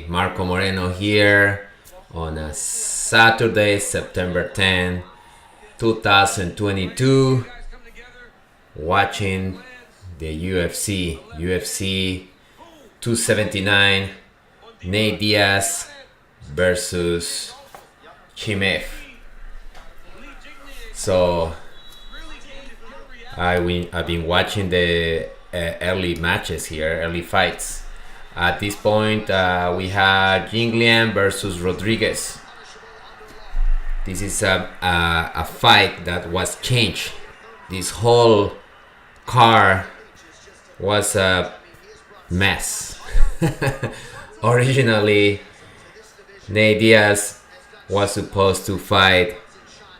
Marco Moreno here on a Saturday, September 10, 2022, watching the UFC 279, Nate Diaz versus Chimev. So I've been watching the early matches here, early fights. At this point, we have Jinglian versus Rodriguez. This is a fight that was changed. This whole card was a mess. Originally, Nate Diaz was supposed to fight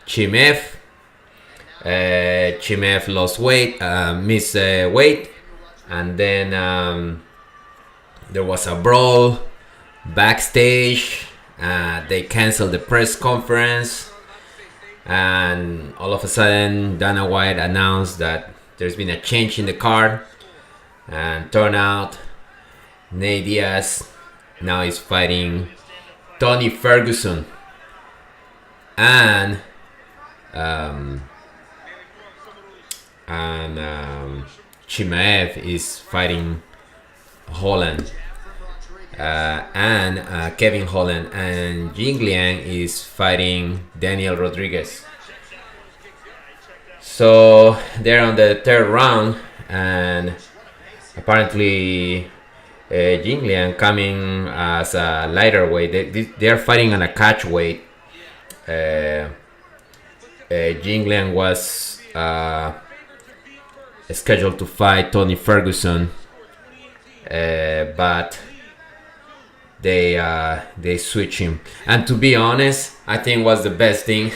Chimev. Chimev lost weight, missed weight, and then there was a brawl backstage. They canceled the press conference, and all of a sudden Dana White announced that there's been a change in the card, and turned out Nate Diaz now is fighting Tony Ferguson, and Chimaev is fighting Holland, and Kevin Holland, and Jingliang is fighting Daniel Rodriguez. So they're on the third round, and apparently Jingliang coming as a lighter weight. They're fighting on a catch weight. Jingliang was scheduled to fight Tony Ferguson, but they switch him. And to be honest, I think was the best thing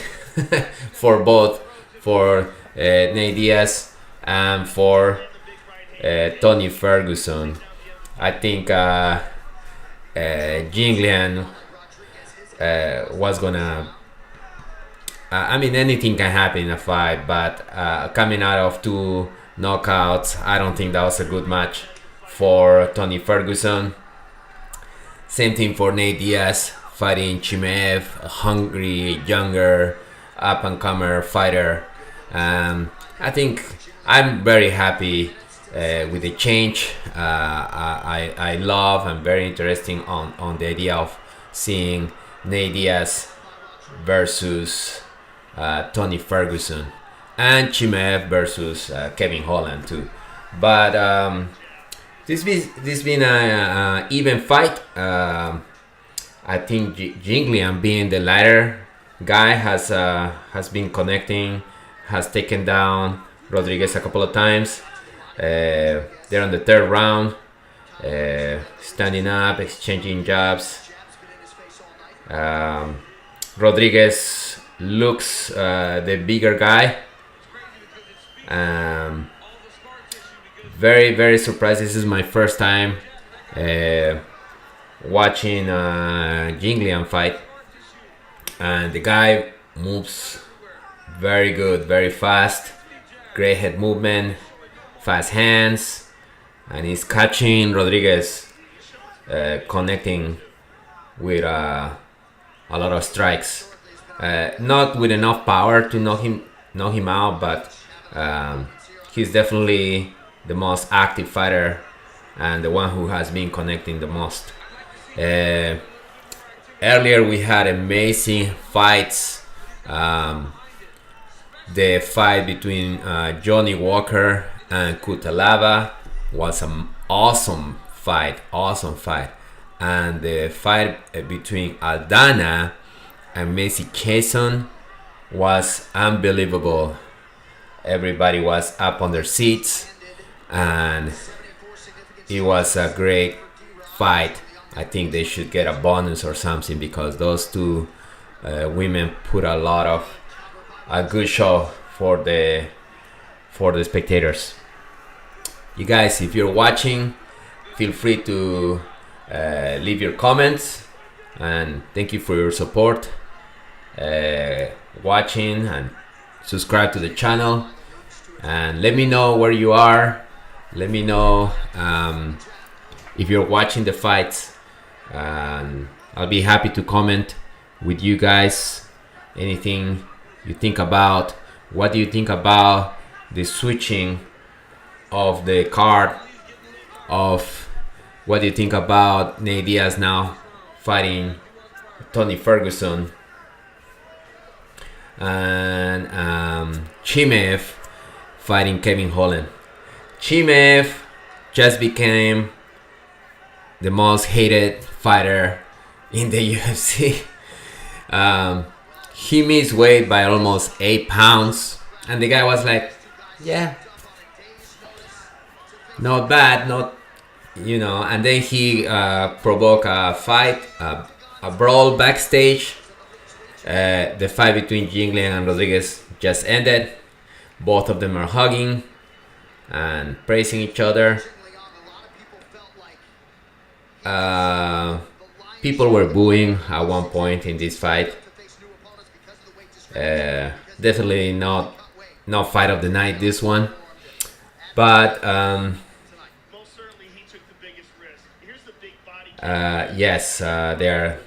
for both, for Nate Diaz and for Tony Ferguson. I think Jinglian was gonna. I mean, anything can happen in a fight, but coming out of two knockouts, I don't think that was a good match for Tony Ferguson. Same thing for Nate Diaz fighting Chimaev, a hungry, younger, up-and-comer fighter. I think I'm very happy with the change. I love and very interesting on the idea of seeing Nate Diaz versus Tony Ferguson, and Chimaev versus Kevin Holland too. But this been an even fight. I think Jinglian, being the lighter guy, has been connecting, has taken down Rodriguez a couple of times. They're on the third round, standing up, exchanging jabs. Rodriguez looks the bigger guy. Very, very surprised. This is my first time watching Jinglian fight, and the guy moves very good, very fast, great head movement, fast hands, and he's catching Rodriguez, connecting with a lot of strikes. Not with enough power to knock him out, but he's definitely the most active fighter and the one who has been connecting the most. Earlier we had amazing fights. The fight between Johnny Walker and Kutalaba was an awesome fight, and the fight between Aldana and Macy Cason was unbelievable. Everybody was up on their seats, and it was a great fight. I think they should get a bonus or something, because those two women put a good show for the spectators. You guys, if you're watching, feel free to leave your comments, and thank you for your support, watching, and subscribe to the channel, and let me know where you are. Let me know if you're watching the fights And I'll be happy to comment with you guys anything you think about. What do you think about the switching of the card? Of what do you think about Nate Diaz now fighting Tony Ferguson, and Chimaev fighting Kevin Holland? Chimaev just became the most hated fighter in the UFC. He missed weight by almost 8 pounds, and the guy was like, yeah, not bad, not, and then he provoked a fight, a brawl backstage. The fight between Jingliang and Rodriguez just ended. Both of them are hugging and praising each other. People were booing at one point in this fight. Definitely not fight of the night, this one. But yes, they're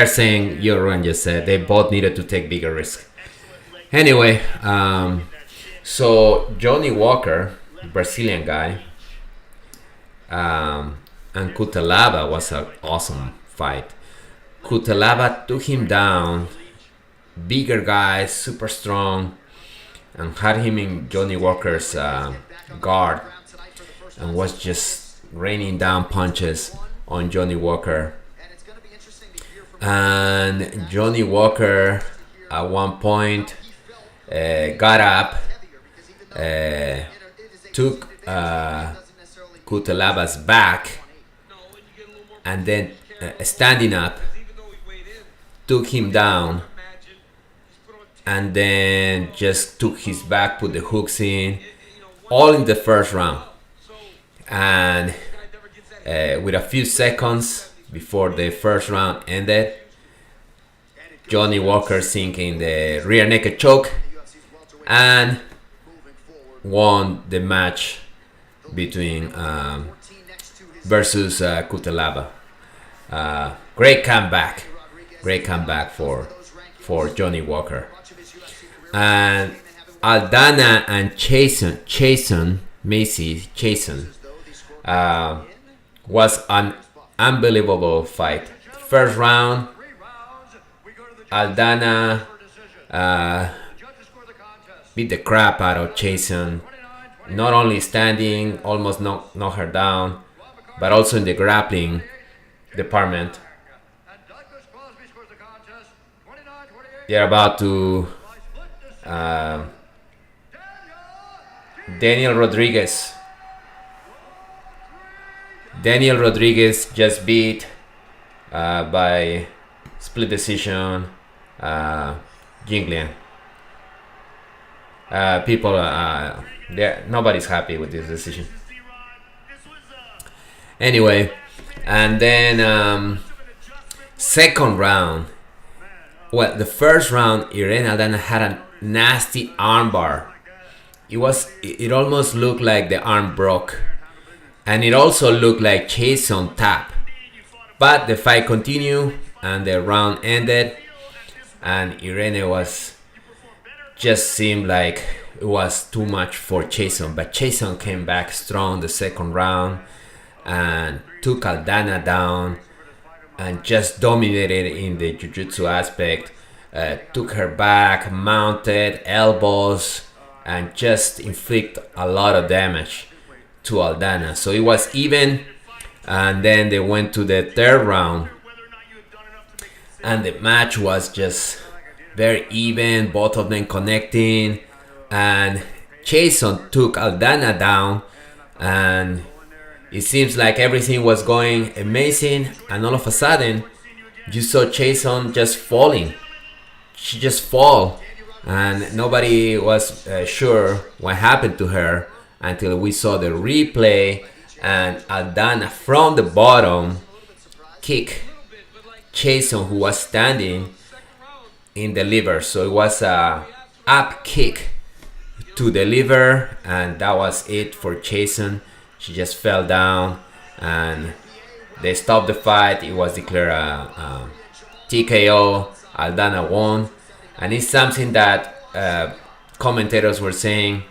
saying, Yoran just said, they both needed to take bigger risk. Anyway, so Johnny Walker, Brazilian guy, and Cutelaba was an awesome fight. Cutelaba took him down, bigger guy, super strong, and had him in Johnny Walker's guard, and was just raining down punches on Johnny Walker. And Johnny Walker at one point got up, took Cutelaba's back, and then standing up, took him down, and then just took his back, put the hooks in, all in the first round. And with a few seconds before the first round ended, Johnny Walker sinking the rear naked choke and won the match between versus Cutelaba. Great comeback for Johnny Walker. And Aldana and Chason was an unbelievable fight. First round, Aldana beat the crap out of Chason, not only standing, almost knock her down, but also in the grappling department. They're about to Daniel Rodriguez just beat by split decision Jingliang. People, nobody's happy with this decision. Anyway, and then second round. Well, the first round, Irene Aldana had a nasty armbar. It almost looked like the arm broke, and it also looked like Chason tap. But the fight continued, and the round ended, and Irene just seemed like it was too much for Chason. But Chason came back strong the second round and took Aldana down and just dominated in the Jiu-Jitsu aspect. Took her back, mounted elbows, and just inflict a lot of damage to Aldana. So it was even, and then they went to the third round, and the match was just very even, both of them connecting, and Chason took Aldana down, and it seems like everything was going amazing, and all of a sudden you saw Chason just falling. She just fall, and nobody was sure what happened to her until we saw the replay, and Aldana from the bottom kick Chason, who was standing, in the liver. So it was a up kick to the liver, and that was it for Chason. She just fell down, and They stopped the fight. It was declared a TKO. Aldana won, and it's something that commentators were saying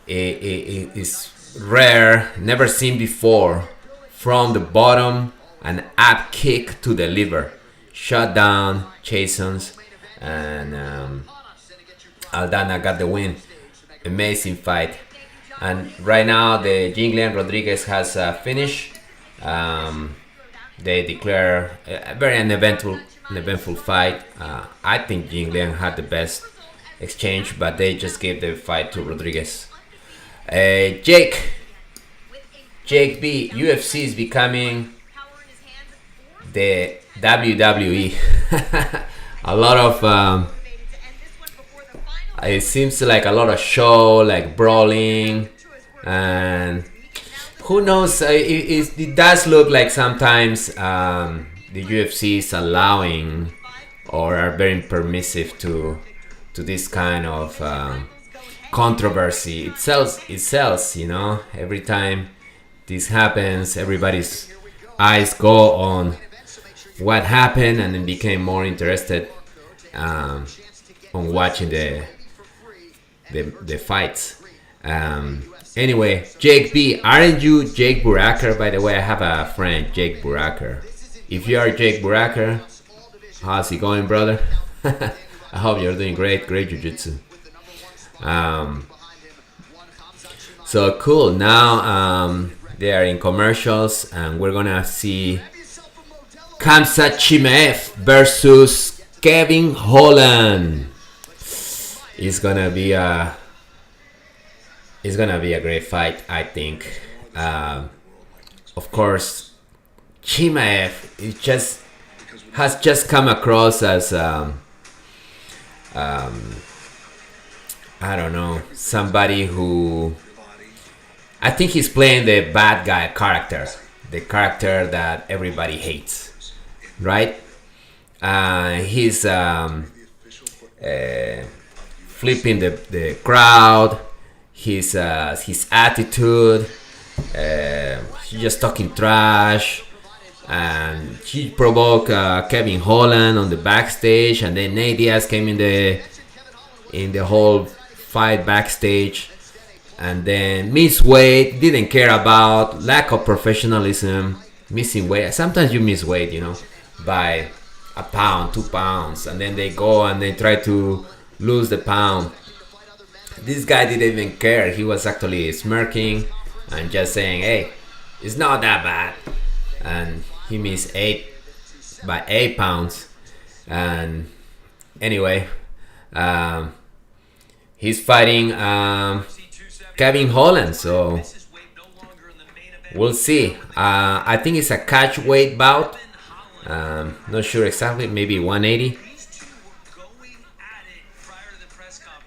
it is rare, never seen before. From the bottom, an ab kick to the liver, shut down Jason's, and Aldana got the win. Amazing fight. And right now, the Jinglian Rodriguez has finished. They declare a very uneventful fight. I think Jinglian had the best exchange, but they just gave the fight to Rodriguez. Jake B, UFC is becoming the WWE. A lot of it seems like a lot of show, like brawling, and who knows, it does look like sometimes the UFC is allowing or are very permissive to this kind of controversy. It sells, you know. Every time this happens, everybody's eyes go on what happened, and then became more interested on watching the fights. Anyway, Jake B, aren't you Jake Buracker? By the way, I have a friend, Jake Buracker. If you are Jake Buracker, how's it going, brother? I hope you're doing great Jiu-Jitsu. So cool. Now they are in commercials, and we're gonna see Khamzat Chimaev versus Kevin Holland. It's gonna be a great fight, I think. Of course, Chimaev has just come across as I don't know, somebody who, I think he's playing the bad guy character, the character that everybody hates, right? He's flipping the crowd, his attitude, he's just talking trash, and he provoked Kevin Holland on the backstage, and then Diaz came in the whole fight backstage, and then missed weight, didn't care about, lack of professionalism, missing weight. Sometimes you miss weight, you know, by a pound, 2 pounds, and then they go and they try to lose the pound. This guy didn't even care. He was actually smirking and just saying, hey, it's not that bad. And he missed 8 pounds. And anyway, he's fighting Kevin Holland, so we'll see. I think it's a catch weight bout. Not sure exactly, maybe 180.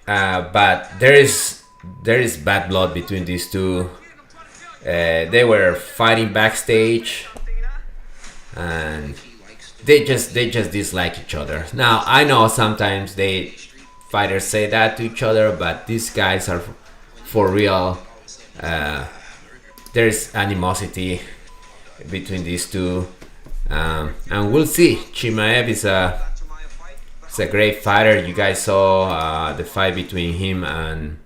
But there is bad blood between these two. They were fighting backstage, and they just dislike each other. Now I know sometimes fighters say that to each other, but these guys are for real. There's animosity between these two, and we'll see. Chimaev is a great fighter. You guys saw the fight between him and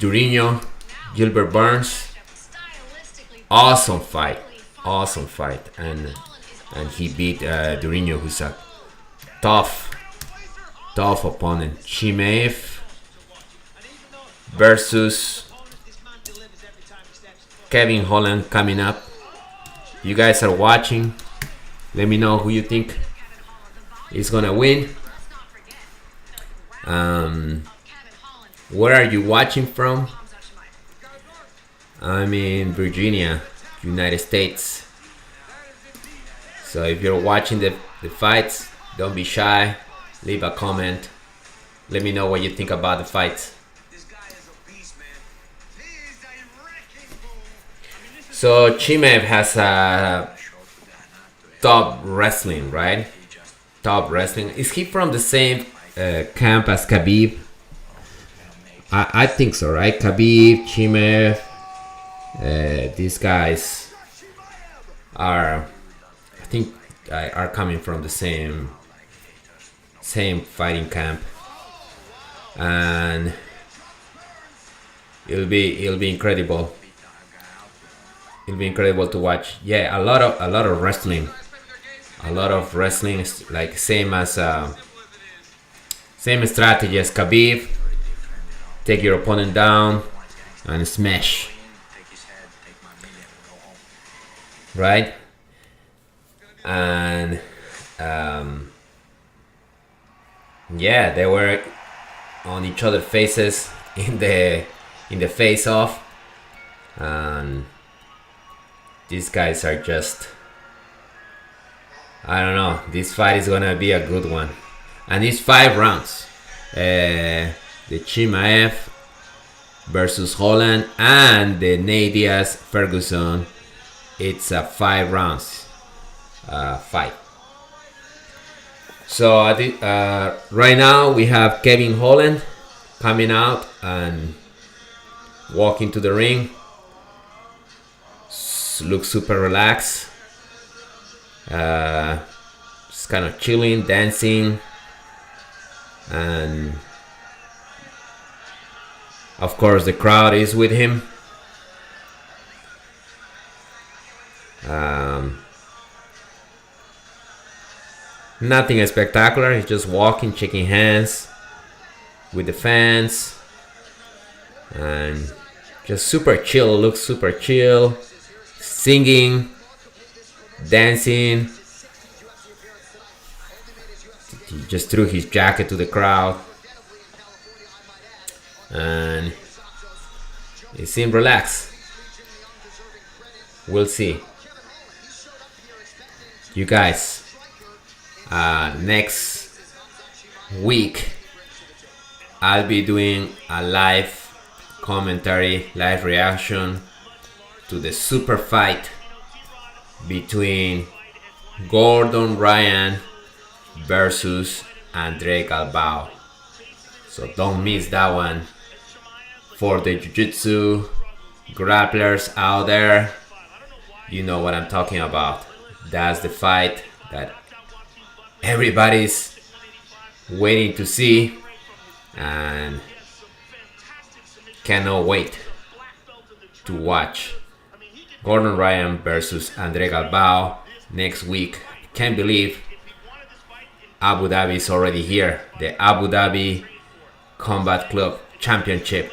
Durinho, Gilbert Burns. Awesome fight, and he beat Durinho, who's a tough opponent. Chimaev versus Kevin Holland coming up. You guys are watching. Let me know who you think is gonna win. Where are you watching from? I'm in Virginia, United States. So if you're watching the fights, don't be shy. Leave a comment. Let me know what you think about the fights. So Chimaev has a top wrestling, right? Top wrestling. Is he from the same camp as Khabib? I think so, right? Khabib, Chimaev. These guys are, I think, are coming from the same fighting camp, and it'll be incredible. It'll be incredible to watch. Yeah, a lot of wrestling, like same strategy as Khabib. Take your opponent down and smash. Right? And yeah, they were on each other's faces in the face off, and these guys are just, I don't know. This fight is gonna be a good one, and it's 5 rounds. The Chimaev versus Holland and the Diaz Ferguson. It's a 5 rounds fight. So right now we have Kevin Holland coming out and walking to the ring. Looks super relaxed. Just kind of chilling, dancing, and of course the crowd is with him. Nothing spectacular. He's just walking, shaking hands with the fans, and just super chill. Looks super chill, singing, dancing. He just threw his jacket to the crowd, and he seemed relaxed. We'll see. You guys, next week I'll be doing a live commentary, live reaction to the super fight between Gordon Ryan versus Andre Galbao. So don't miss that one. For the Jiu-Jitsu grapplers out there, you know what I'm talking about. That's the fight that everybody's waiting to see, and cannot wait to watch Gordon Ryan versus Andre Galbao next week. Can't believe Abu Dhabi is already here. The Abu Dhabi Combat Club Championship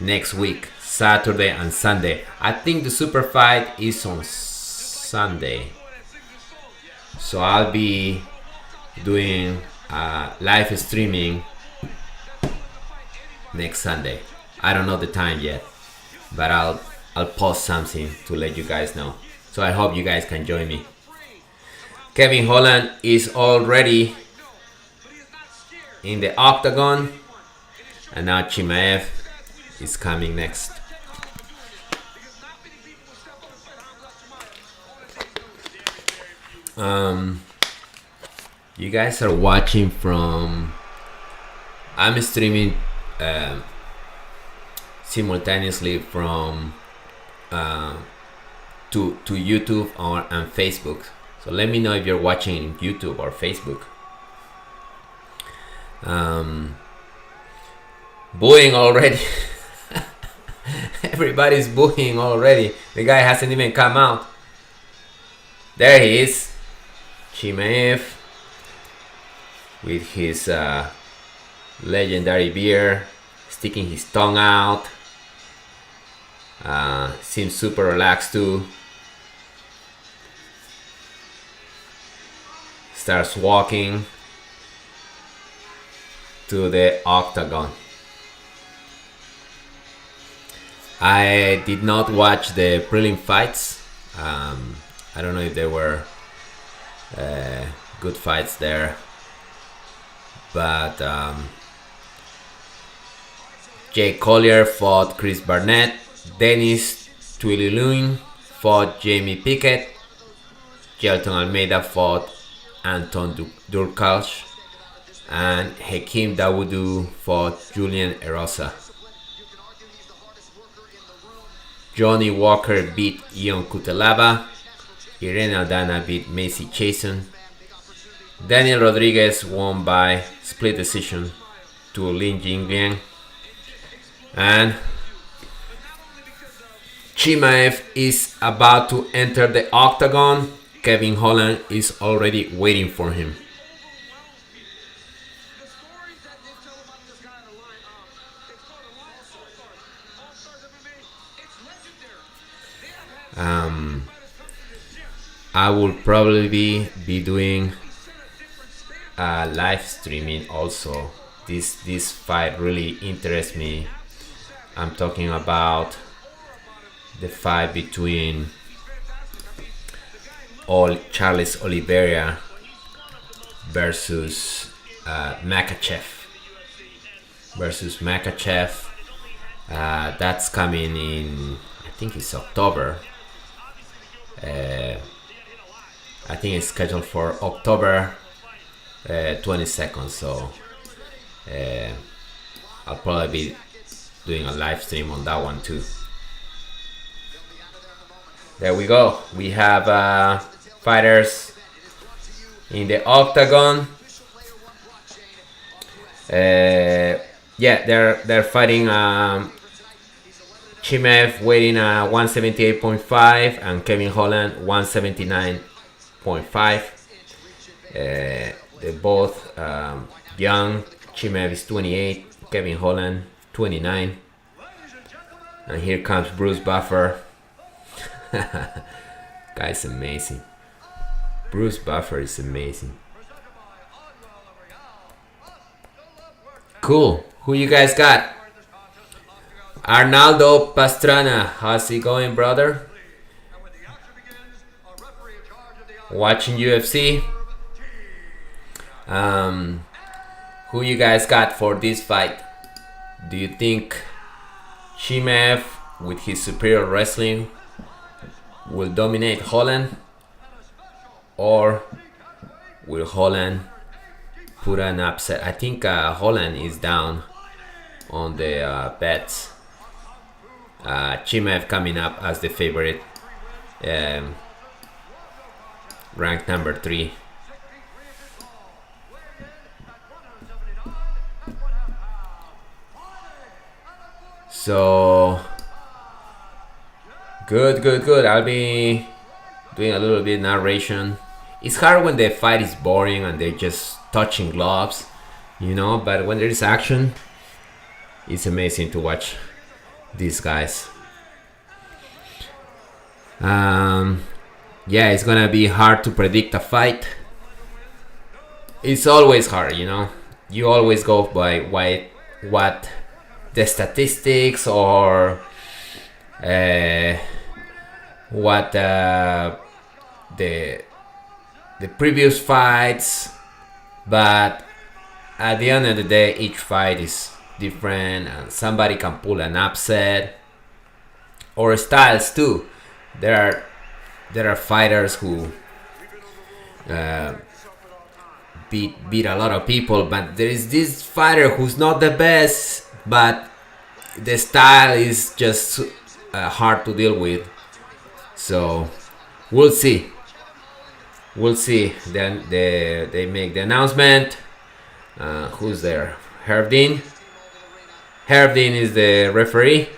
next week, Saturday and Sunday. I think the super fight is on Sunday, so I'll be doing live streaming next Sunday. I don't know the time yet, but I'll post something to let you guys know. So I hope you guys can join me. Kevin Holland is already in the octagon, and now Chimaev is coming next. You guys are watching from, I'm streaming simultaneously from to YouTube and Facebook. So let me know if you're watching YouTube or Facebook. Booing already. Everybody's booing already. The guy hasn't even come out. There he is, Chimaev, with his legendary beard, sticking his tongue out. Seems super relaxed too. Starts walking to the octagon. I did not watch the prelim fights. I don't know if there were good fights there, but Jay Collier fought Chris Barnett. Dennis Tuiluluin fought Jamie Pickett. Gelton Almeida fought Anton Durkalsh, and Hakeem Dawodu fought Julian Erosa. Johnny Walker beat Ion Cutelaba. Irene Aldana beat Macy Chason. Daniel Rodriguez won by split decision to Lin Jingliang. And Chimaev is about to enter the octagon. Kevin Holland is already waiting for him. I will probably be doing live streaming also. This fight really interests me. I'm talking about the fight between Charles Oliveira versus Makachev. That's coming in, I think it's October. I think it's scheduled for October 22nd, so I'll probably be doing a live stream on that one too. There we go. We have fighters in the octagon. Yeah, they're fighting. Chimaev weighing 178.5 and Kevin Holland 179.5. They're both young. Chimaev is 28, Kevin Holland 29. And here comes Bruce Buffer. Guy's amazing. Bruce Buffer is amazing. Cool. Who you guys got? Arnaldo Pastrana. How's it going, brother? Watching UFC. Who you guys got for this fight? Do you think Chimaev, with his superior wrestling, will dominate Holland, or will Holland put an upset? I think Holland is down on the bets. Chimaev coming up as the favorite, ranked number 3. So good. I'll be doing a little bit narration. It's hard when the fight is boring and they're just touching gloves, but when there is action, it's amazing to watch these guys. Yeah, it's gonna be hard to predict a fight. It's always hard, you always go by what the statistics or what the previous fights, but at the end of the day, each fight is different and somebody can pull an upset, or styles too. There are fighters who beat a lot of people, but there is this fighter who's not the best, but the style is just hard to deal with. So we'll see. Then they make the announcement. Who's there? Hervdin is the referee.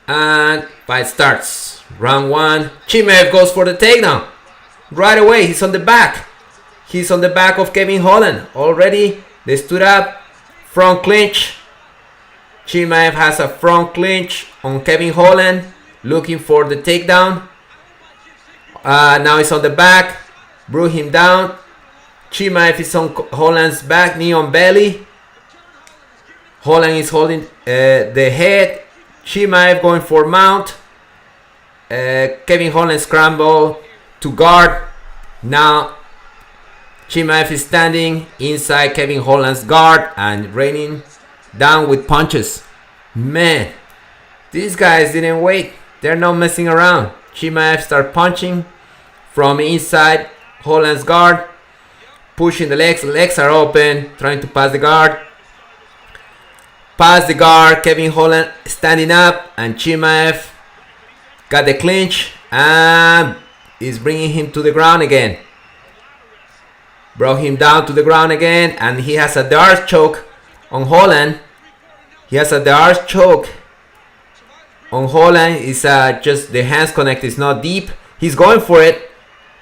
And fight starts. Round 1. Chimaev goes for the takedown. Right away, he's on the back. He's on the back of Kevin Holland. Already, they stood up. Front clinch. Chimaev has a front clinch on Kevin Holland, looking for the takedown. Now he's on the back. Brought him down. Chimaev is on Holland's back, knee on belly. Holland is holding the head. Chimaev going for mount. Kevin Holland scramble to guard. Now Chimaev is standing inside Kevin Holland's guard and raining down with punches. Man, these guys didn't wait. They're not messing around. Chimaev start punching from inside Holland's guard, pushing the legs. The legs are open, trying to pass the guard. past the guard. Kevin Holland standing up, and Chimaev got the clinch and is bringing him to the ground again. Brought him down to the ground again, and he has a Diaz choke on Holland. He has a Diaz choke on Holland. It's just the hands connect is not deep. He's going for it.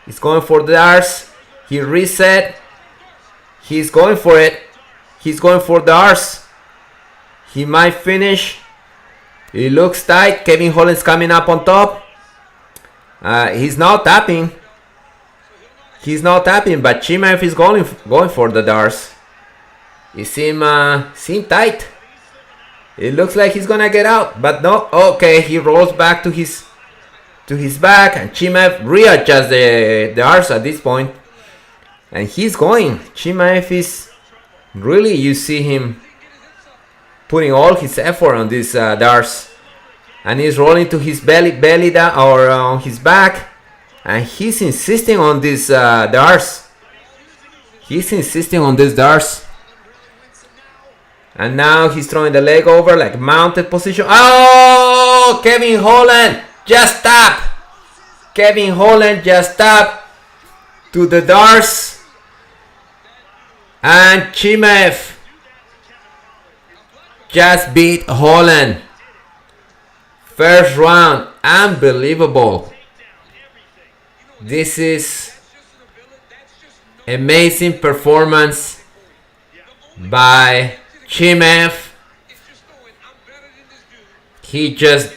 He's going for the Diaz. He reset. He's going for it. He's going for the Diaz. He might finish. It looks tight. Kevin Holland's coming up on top. He's now tapping. He's not tapping, but Chimaev is going for the Diaz. It seemed tight. It looks like he's gonna get out, but no. Okay, he rolls back to his back, and Chimaev readjusts the Diaz at this point, and he's going. Chimaev is really, you see him putting all his effort on this Diaz, and he's rolling to his belly down or on his back. And he's insisting on this Diaz. He's insisting on this Diaz. And now he's throwing the leg over like mounted position. Oh, Kevin Holland just tap. Kevin Holland just tap to the Diaz. And Chimaev just beat Holland. First round, unbelievable. This is amazing performance by Chimaev. He just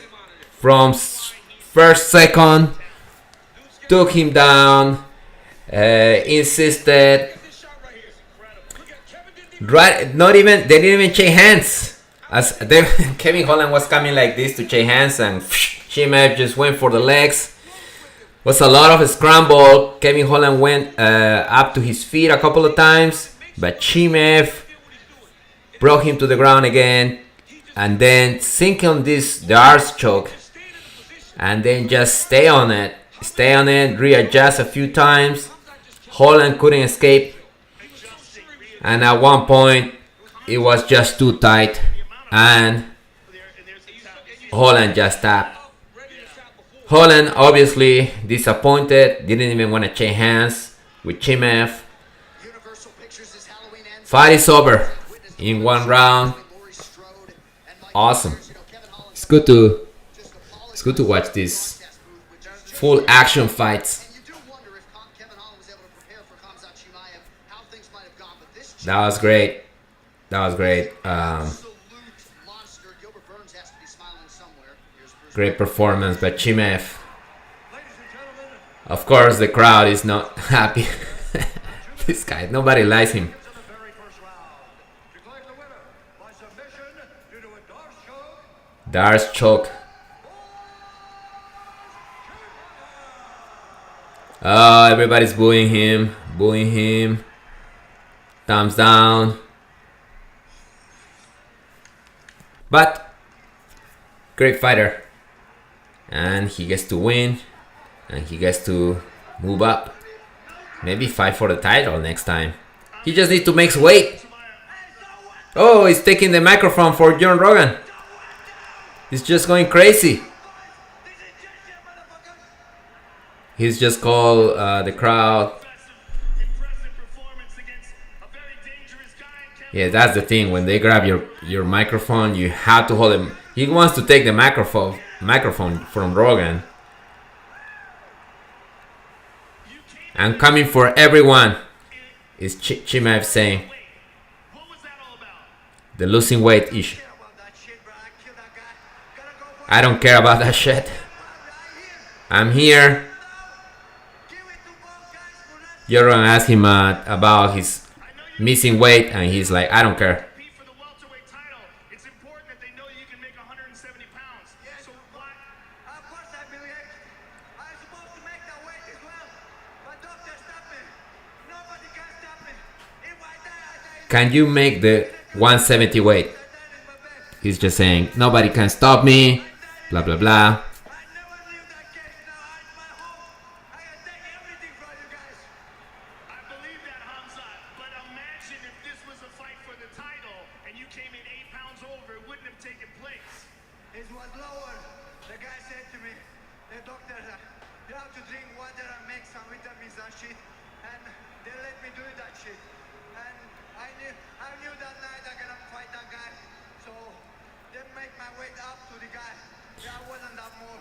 from first second took him down, insisted. Right, they didn't even shake hands. As Kevin Holland was coming like this to shake hands, and Chimaev just went for the legs. Was a lot of a scramble. Kevin Holland went up to his feet a couple of times, but Chimaev brought him to the ground again, and then sink on this Diaz choke, and then just stay on it, readjust a few times. Holland couldn't escape, and at one point it was just too tight, and Holland just tapped. Holland obviously disappointed, didn't even want to shake hands with Chimaev. Fight is over in one round. Awesome. It's good to watch these full action fights. That was great. Great performance by Chimaev. Of course, the crowd is not happy. This guy, nobody likes him. Diaz choke. Oh, everybody's booing him. Thumbs down. But great fighter. And he gets to win, and he gets to move up. Maybe fight for the title next time. He just needs to make weight. Oh, he's taking the microphone for John Rogan. He's just going crazy. He's just called the crowd. Yeah, that's the thing. When they grab your microphone, you have to hold him. He wants to take the microphone from Rogan. I'm coming for everyone, is Chimaev saying. The losing weight issue. I don't care about that shit. I'm here. You're gonna ask him about his missing weight, and he's like, I don't care. Can you make the 170 weight? He's just saying, nobody can stop me, blah, blah, blah. But imagine if this was a fight for the title and you came in 8 pounds over, it wouldn't have taken place. It was lower. The guy said to me, the doctor, you have to drink water and make some vitamins and shit. And they let me do that shit. And I knew that night I'm gonna fight that guy. So they make my weight up to the guy. Yeah, I wasn't that more.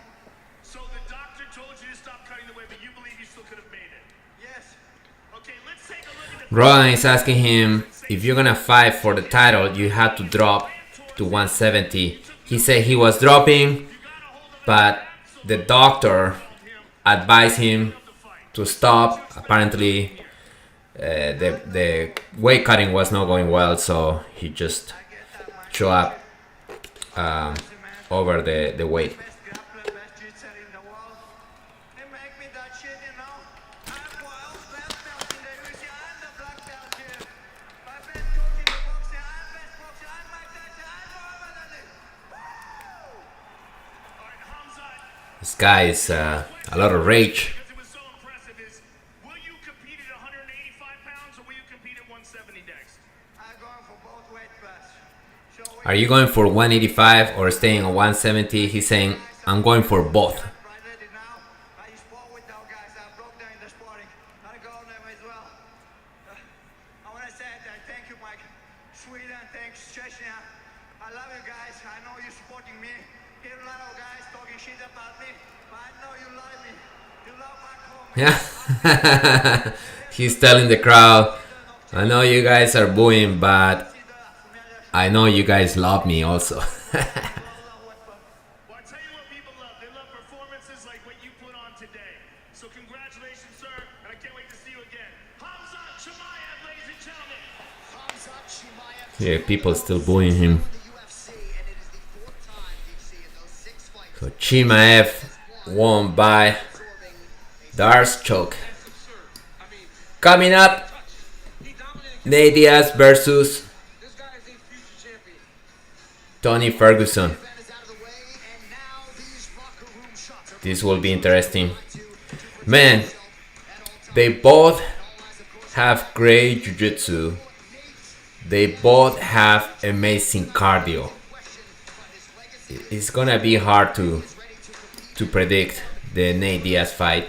So the doctor told you to stop cutting the weight, but you believe you still could have made it? Yes. Okay, let's take a look at the... Rogan is asking him if you're gonna fight for the title, you have to drop to 170. He said he was dropping, but the doctor advised him to stop. Apparently, the weight cutting was not going well, so he just showed up over the weight. Best grappler, best jiu-jitsu in the world. They make me that shit, you know. I'm best belt in the UFC. I'm the black belt here. My best coach in the boxing. I'm best boxer. I'm Mike Tyson. I'm Muhammad Ali. Woo! All right, Hamzat, This guy is a lot of rage. because it was so impressive, is will you compete at 185 pounds or will you compete at 170 next? I'm going for both weight class. So Are you going for 185 or staying on 170? He's saying, I'm going for both. right ready now. I spar with those guys. I broke them in the sparring. I go on them as well. I want to say that thank you, Mike. Sweden, thanks, Chechnya. I love you guys. I know you're supporting me. Hear a lot of guys talking shit about me, but I know you love me. You love my home. Yeah. He's telling the crowd, I know you guys are booing, but I know you guys love me also. Well, I tell you what people love. They love performances like what you put on today. So congratulations, sir, and I can't wait to see you again. Hamzat Chimaev, ladies and gentlemen. Hamzat Chimaev Yeah, people still booing him. the UFC, and it is the 4th time DC in those 6 fights. So Chimaev won by Darce choke. Coming up, Nate Diaz versus This guy is a future champion. Tony Ferguson. Event is out of the way, and now these locker room shots are This will be interesting. Man, they both have great jiu-jitsu. They both have amazing cardio. It's gonna be hard to predict the Nate Diaz fight.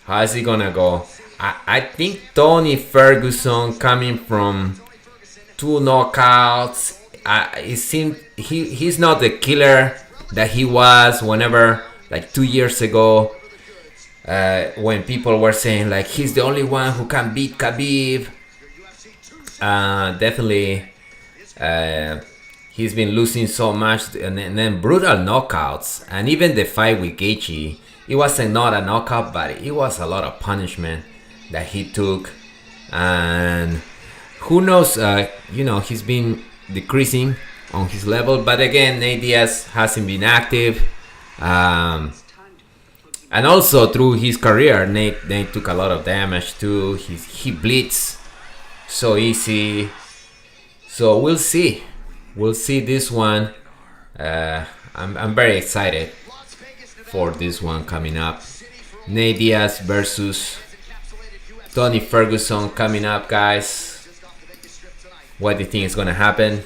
How is it gonna go? I think Tony Ferguson, coming from 2 knockouts, it seemed he's not the killer that he was whenever, like 2 years ago, when people were saying like he's the only one who can beat Khabib. Definitely, he's been losing so much, and then brutal knockouts, and even the fight with Gaethje, it wasn't not a knockout, but it was a lot of punishment that he took, and who knows, he's been decreasing on his level, but again, Nate Diaz hasn't been active, and also through his career, Nate took a lot of damage too. He bleeds so easy, so we'll see this one. I'm very excited for this one coming up. Nate Diaz versus Tony Ferguson coming up, guys. What do you think is gonna happen?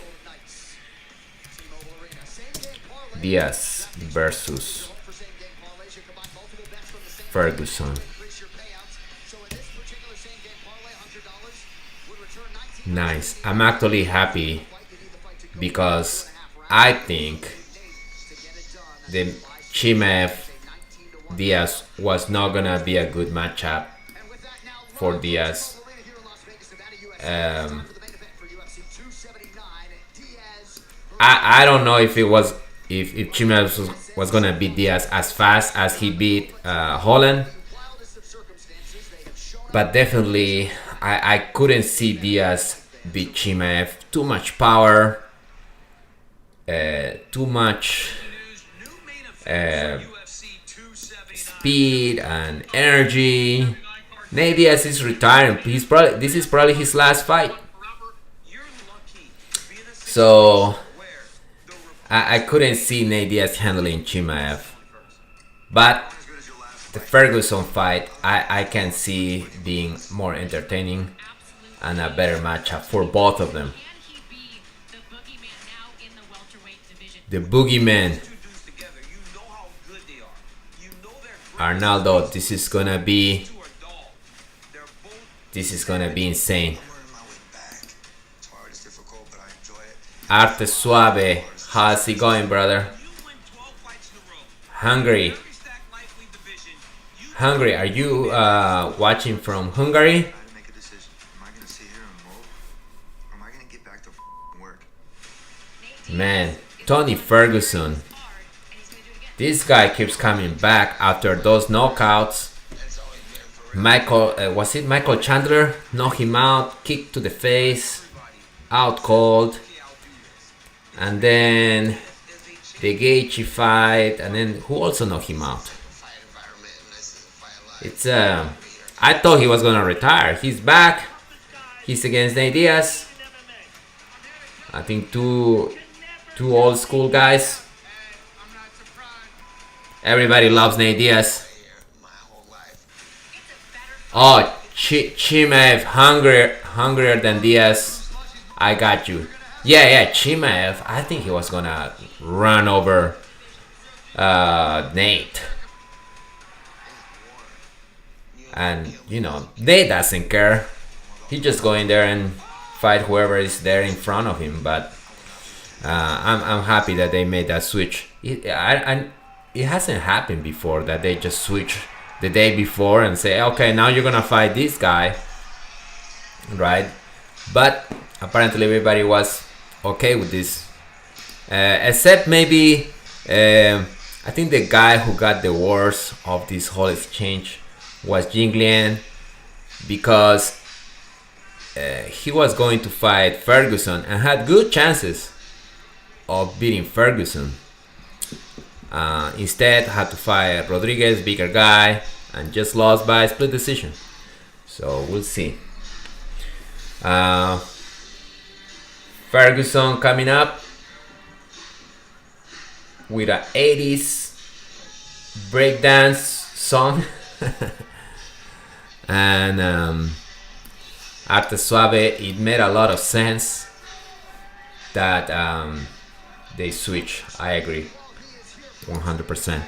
Diaz versus Ferguson. Nice. I'm actually happy because I think the Chimaev Diaz was not gonna be a good matchup for Diaz. I don't know if Chimaev was gonna beat Diaz as fast as he beat Holland, but definitely I couldn't see Diaz beat Chimaev. Too much power, too much speed and energy. Nate Diaz is retiring. This is probably his last fight. So I couldn't see Nate Diaz handling Chimaev. But the Ferguson fight, I can see being more entertaining. and a better matchup for both of them. The boogeyman. Arnaldo, this is gonna be insane. Arte Suave, how's it going, brother? Hungary, are you watching from Hungary? Man, Tony Ferguson. This guy keeps coming back after those knockouts. Was it Michael Chandler? Knocked him out, kick to the face, out cold. And then the Gaethje fight, and then who also knocked him out? It's I thought he was gonna retire. He's back. He's against Diaz. I think two old school guys. Everybody loves Nate Diaz. Oh, Chimaev, hungrier than Diaz. I got you. Yeah, Chimaev. I think he was gonna run over Nate. And Nate doesn't care. He just go in there and fight whoever is there in front of him. But I'm happy that they made that switch. It hasn't happened before that they just switch the day before and say, okay, now you're gonna fight this guy, right? But apparently everybody was okay with this, except maybe I think the guy who got the worst of this whole exchange was Jinglian, because he was going to fight Ferguson and had good chances of beating Ferguson. Instead had to fight Rodriguez, bigger guy, and just lost by split decision. So we'll see. Ferguson coming up with a 80s breakdance song. And Arte Suave, it made a lot of sense that they switch. I agree 100%.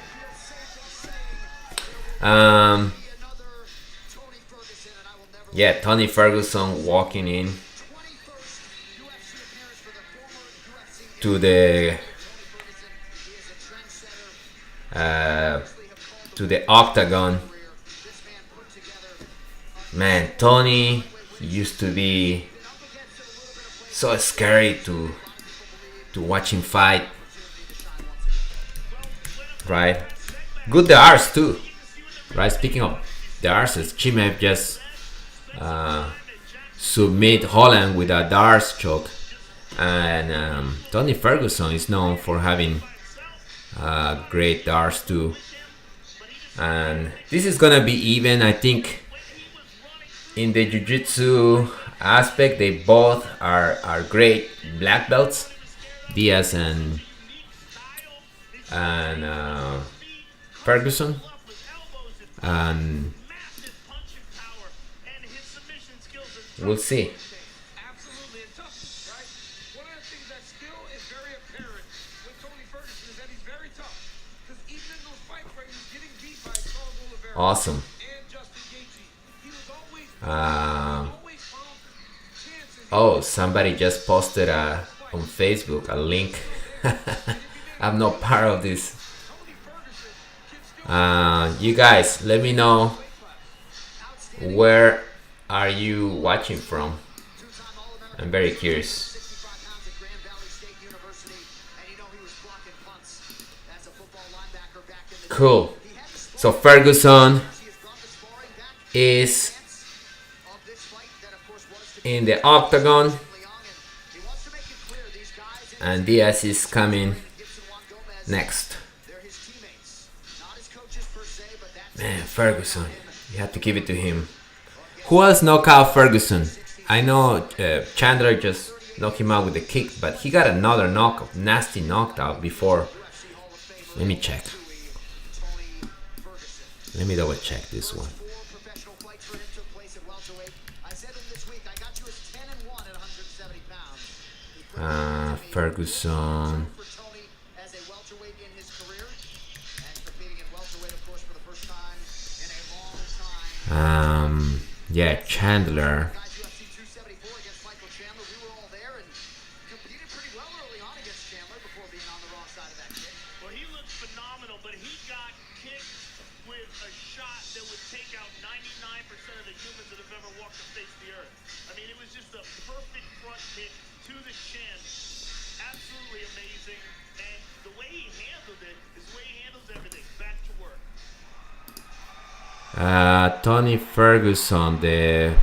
Yeah, Tony Ferguson walking in to the octagon. Man, Tony used to be so scary to watch him fight, right? Good Diaz too, right? Speaking of Diaz's, Chimaev just submit Holland with a Diaz choke, and Tony Ferguson is known for having great Diaz too. And this is gonna be even, I think. In the Jiu-Jitsu aspect, they both are great black belts, Diaz and Ferguson. And we'll see. Absolutely, and tough, right? One of the things that still is very apparent with Tony Ferguson is that he's very tough. Because even in those fights where he was getting beat by Charles Oliveira Awesome. and Justin Gaethje, he was always found chances. Oh, somebody just posted on Facebook a link. I'm not part of this. You guys, let me know where are you watching from. I'm very curious. Cool. So Ferguson is in the octagon, and Diaz is coming next. Man, Ferguson, you have to give it to him. Who else knocked out Ferguson? I know Chandler just knocked him out with a kick, but he got another nasty knockout before. Let me check. Let me double check this one. Ferguson. For Tony as a welterweight in his career, and competing in welterweight, of course, for the first time in a long time. Yeah, Chandler. Guys, UFC 274 against Michael Chandler. We were all there and competed pretty well early on against Chandler before being on the wrong side of that kick. Well, he looked phenomenal, but he got kicked with a shot that would take out 99% of the humans that have ever walked the face of the earth. I mean, it was just a perfect front kick to the chin. Absolutely amazing. And the way he handled it is the way he handles everything. Back to work. Tony Ferguson, the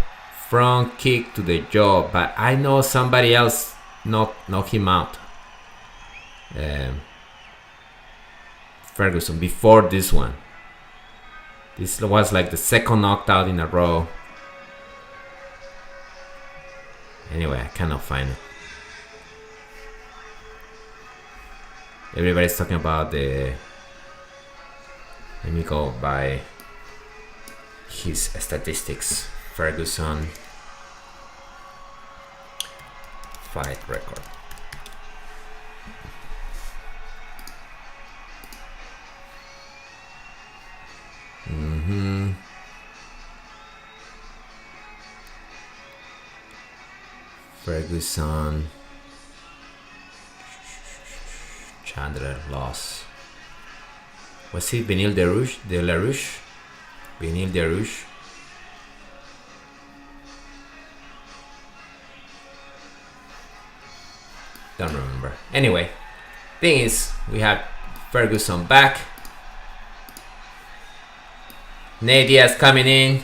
front kick to the jaw, but I know somebody else knocked him out. Ferguson before this one. This was like the second knockout in a row. Anyway, I cannot find it. Everybody's talking about the. Let me go by his statistics. Ferguson fight record. Ferguson, Chandler loss. Was it Benil De La Rouche? Benil De Rouche. Don't remember. Anyway, thing is, we have Ferguson back. Nate Diaz coming in.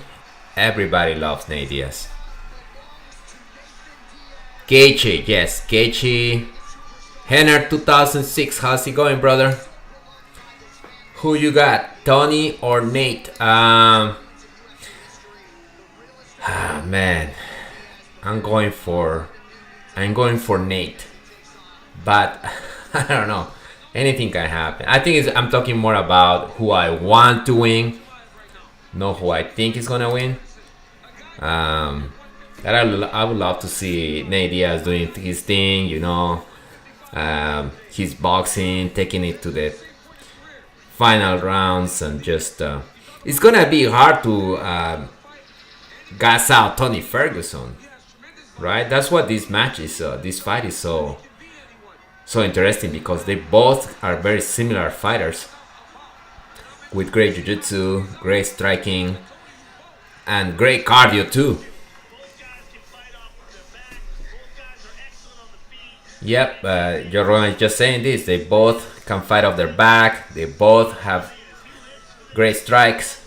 Everybody loves Nate Diaz. Gaethje, yes, Gaethje. Henner 2006, how's it going, brother? Who you got, Tony or Nate? Man, I'm going for Nate, but I don't know. Anything can happen. I think I'm talking more about who I want to win, not who I think is gonna win. That I would love to see Nate Diaz doing his thing, you know, his boxing, taking it to the final rounds, and just it's gonna be hard to gas out Tony Ferguson, right? That's what this match is. This fight is so interesting because they both are very similar fighters with great jiu-jitsu, great striking, and great cardio too. Yep, Jordan is just saying this. They both can fight off their back. They both have great strikes.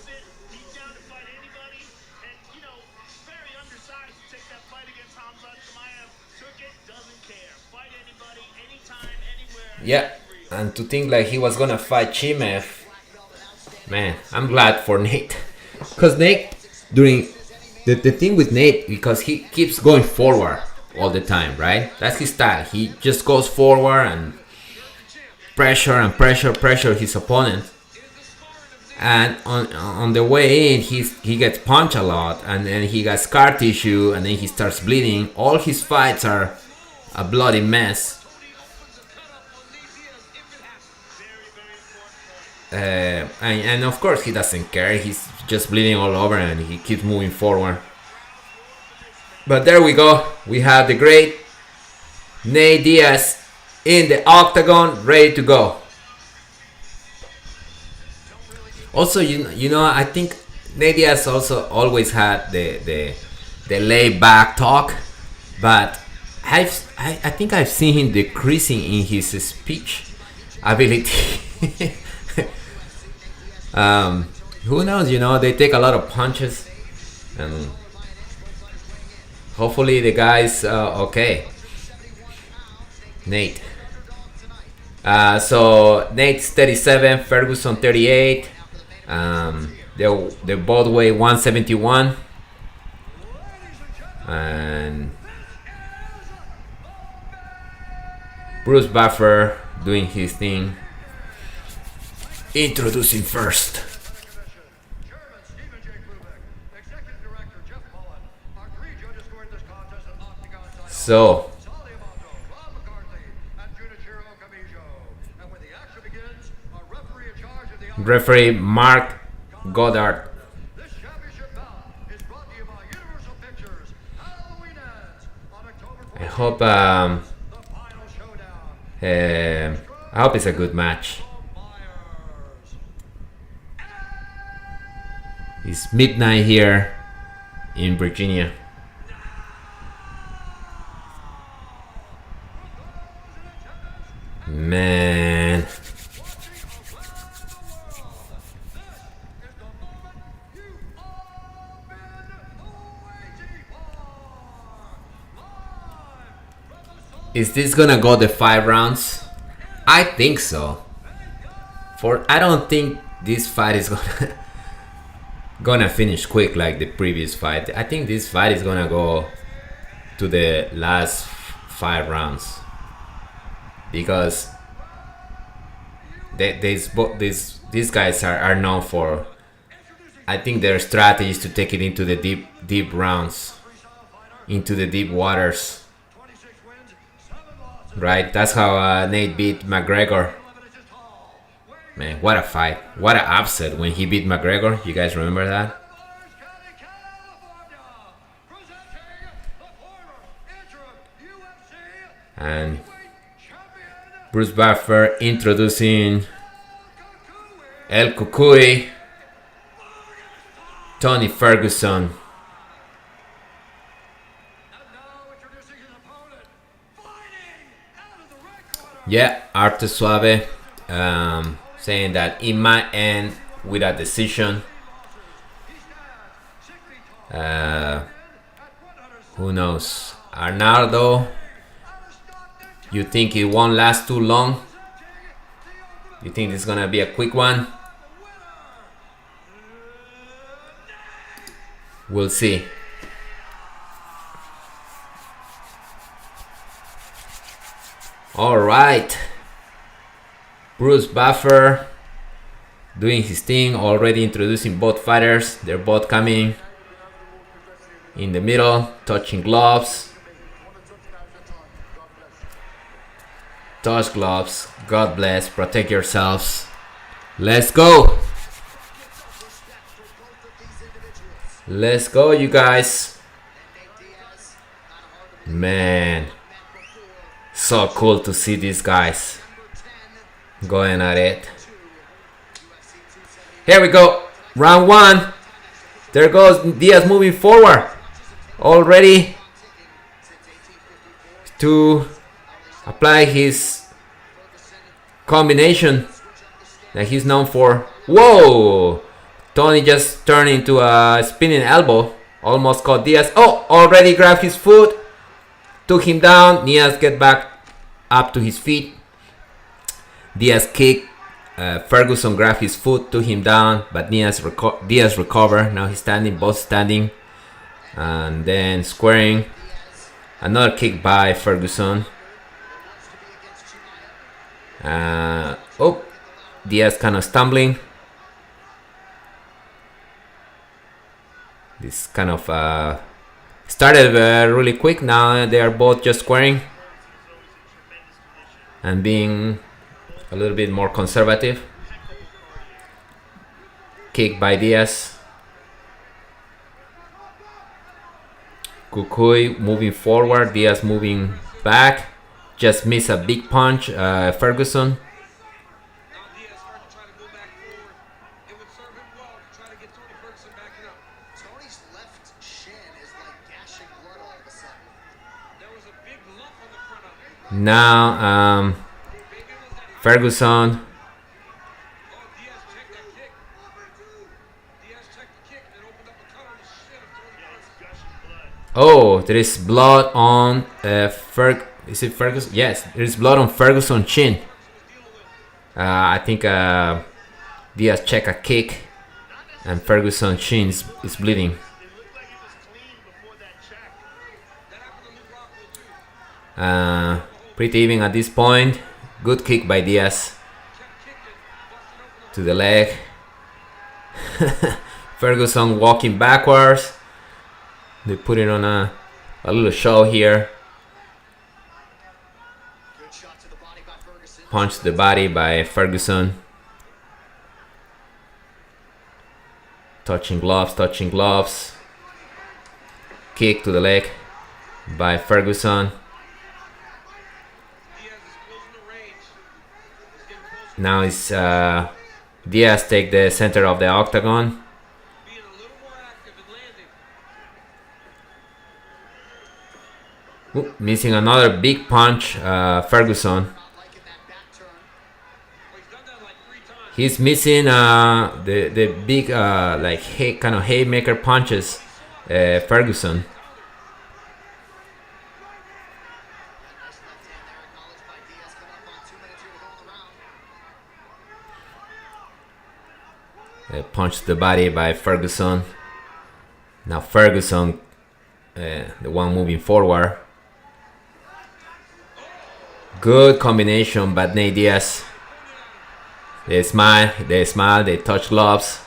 Yeah, and to think like he was gonna fight Chimev, man, I'm glad for Nate. Because Nate, during the thing with Nate, because he keeps going forward all the time, right? That's his style. He just goes forward and pressure his opponent. And on the way in, he gets punched a lot, and then he got scar tissue, and then he starts bleeding. All his fights are a bloody mess. And of course he doesn't care. He's just bleeding all over, and he keeps moving forward. But there we go. We have the great Nate Diaz in the octagon, ready to go. Also, you know, I think Nate Diaz also always had the laid back talk, but I think I've seen him decreasing in his speech ability. Who knows? You know, they take a lot of punches, and hopefully the guy's okay. Nate. So Nate's 37, Ferguson 38. They both weigh 171, and Bruce Buffer doing his thing. Introducing first. So Referee Mark Goddard. This championship bout is brought to you by Universal Pictures. Halloween ends on October 14th. I hope The final showdown. I hope it's a good match. Myers. It's midnight here in Virginia. Man, is this gonna go the 5 rounds? I think so. I don't think this fight is gonna finish quick like the previous fight. I think this fight is gonna go to the last 5 rounds because these guys are known for. I think their strategy is to take it into the deep rounds, into the deep waters. Right, that's how Nate beat McGregor. Man, what a fight! What an upset when he beat McGregor. You guys remember that? And Bruce Buffer introducing El Cucuy, Tony Ferguson. Yeah, Arte Suave saying that it might end with a decision. Who knows? Arnaldo, you think it won't last too long? You think it's gonna be a quick one? We'll see. All right, Bruce Buffer doing his thing, already introducing both fighters. They're both coming in the middle, touching gloves. Touch gloves. God bless. Protect yourselves. Let's go. Let's go, you guys. Man, so cool to see these guys going at it. Here we go. Round 1. There goes Diaz moving forward. Already to apply his combination that he's known for. Whoa! Tony just turned into a spinning elbow. Almost caught Diaz. Oh, already grabbed his foot. Took him down. Diaz get back up to his feet. Diaz kick. Ferguson grabbed his foot, took him down, but Diaz recovered. Now he's standing, both standing. And then squaring. Another kick by Ferguson. Oh, Diaz kind of stumbling. This kind of started really quick. Now they are both just squaring and being a little bit more conservative. Kick by Diaz. Cucuy moving forward, Diaz moving back. Just missed a big punch, Ferguson. Tony's left shin is like gashing blood all of a sudden. There was a big lump on the front of it. Now, Ferguson. Oh, there is blood on is it Ferguson? Yes, there is blood on Ferguson's chin. I think Diaz checked a kick and Ferguson's chin is bleeding. Pretty even at this point. Good kick by Diaz to the leg. Ferguson walking backwards. They put it on a little show here. Good shot to the body by Ferguson. Punch to the body by Ferguson. touching gloves, touching gloves. Kick to the leg by Ferguson. Now it's Diaz take the center of the octagon. Ooh, missing another big punch, Ferguson. He's missing the big like kind of haymaker punches, Ferguson. Punch to the body by Ferguson. Now Ferguson, the one moving forward. Good combination, but Nate Diaz. They smile, they touch gloves.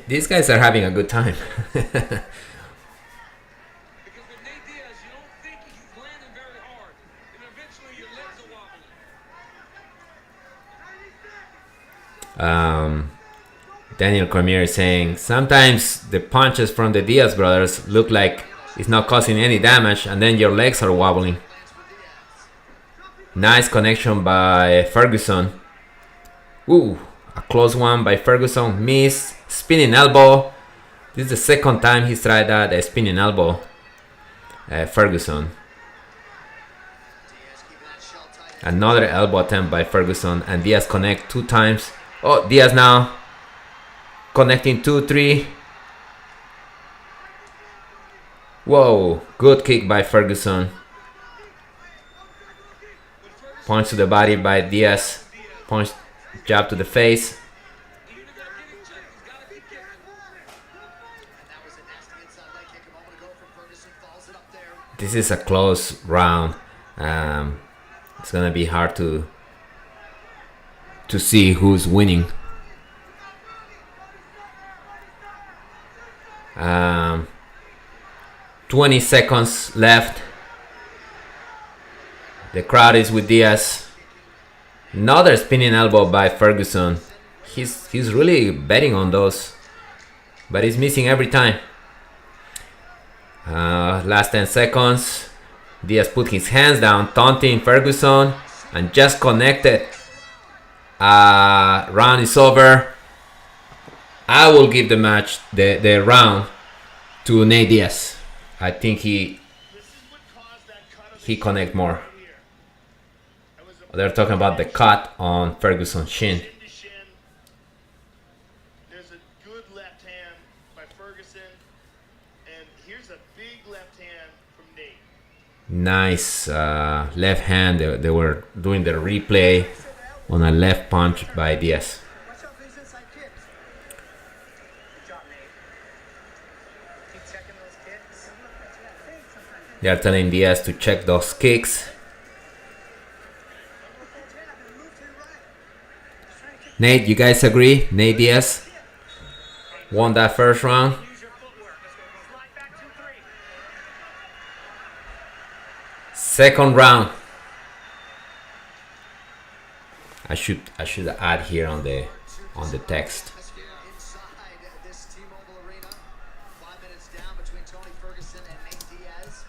These guys are having a good time. Daniel Cormier is saying sometimes the punches from the Diaz brothers look like it's not causing any damage, and then your legs are wobbling. Nice connection by Ferguson. Ooh, a close one by Ferguson. Miss. Spinning elbow. This is the second time he's tried that, a spinning elbow. Ferguson. Another elbow attempt by Ferguson, and Diaz connect 2 times. Oh, Diaz now connecting 2, 3. Whoa, good kick by Ferguson. Punch to the body by Diaz. Punch, jab to the face. This is a close round. It's gonna be hard to see who's winning. 20 seconds left. The crowd is with Diaz. Another spinning elbow by Ferguson. He's really betting on those, but he's missing every time. Last 10 seconds. Diaz put his hands down, taunting Ferguson, and just connected. Round is over. I will give the match, the round, to Nate Diaz. I think he connect more. They're talking about the cut on Ferguson's shin. There's a good left hand by Ferguson, and here's a big left hand from Nate. Nice left hand. They were doing the replay on a left punch by Diaz. Watch out for these inside kicks. Good job, Nate. Keep checking those kicks. They are telling Diaz to check those kicks. Nate, you guys agree? Nate Diaz won that first round. Use your footwork. Let's go. Slide back 2-3. Second round. I should add here on the text. Inside this T-Mobile Arena, 5 minutes down between Tony Ferguson and Nate Diaz.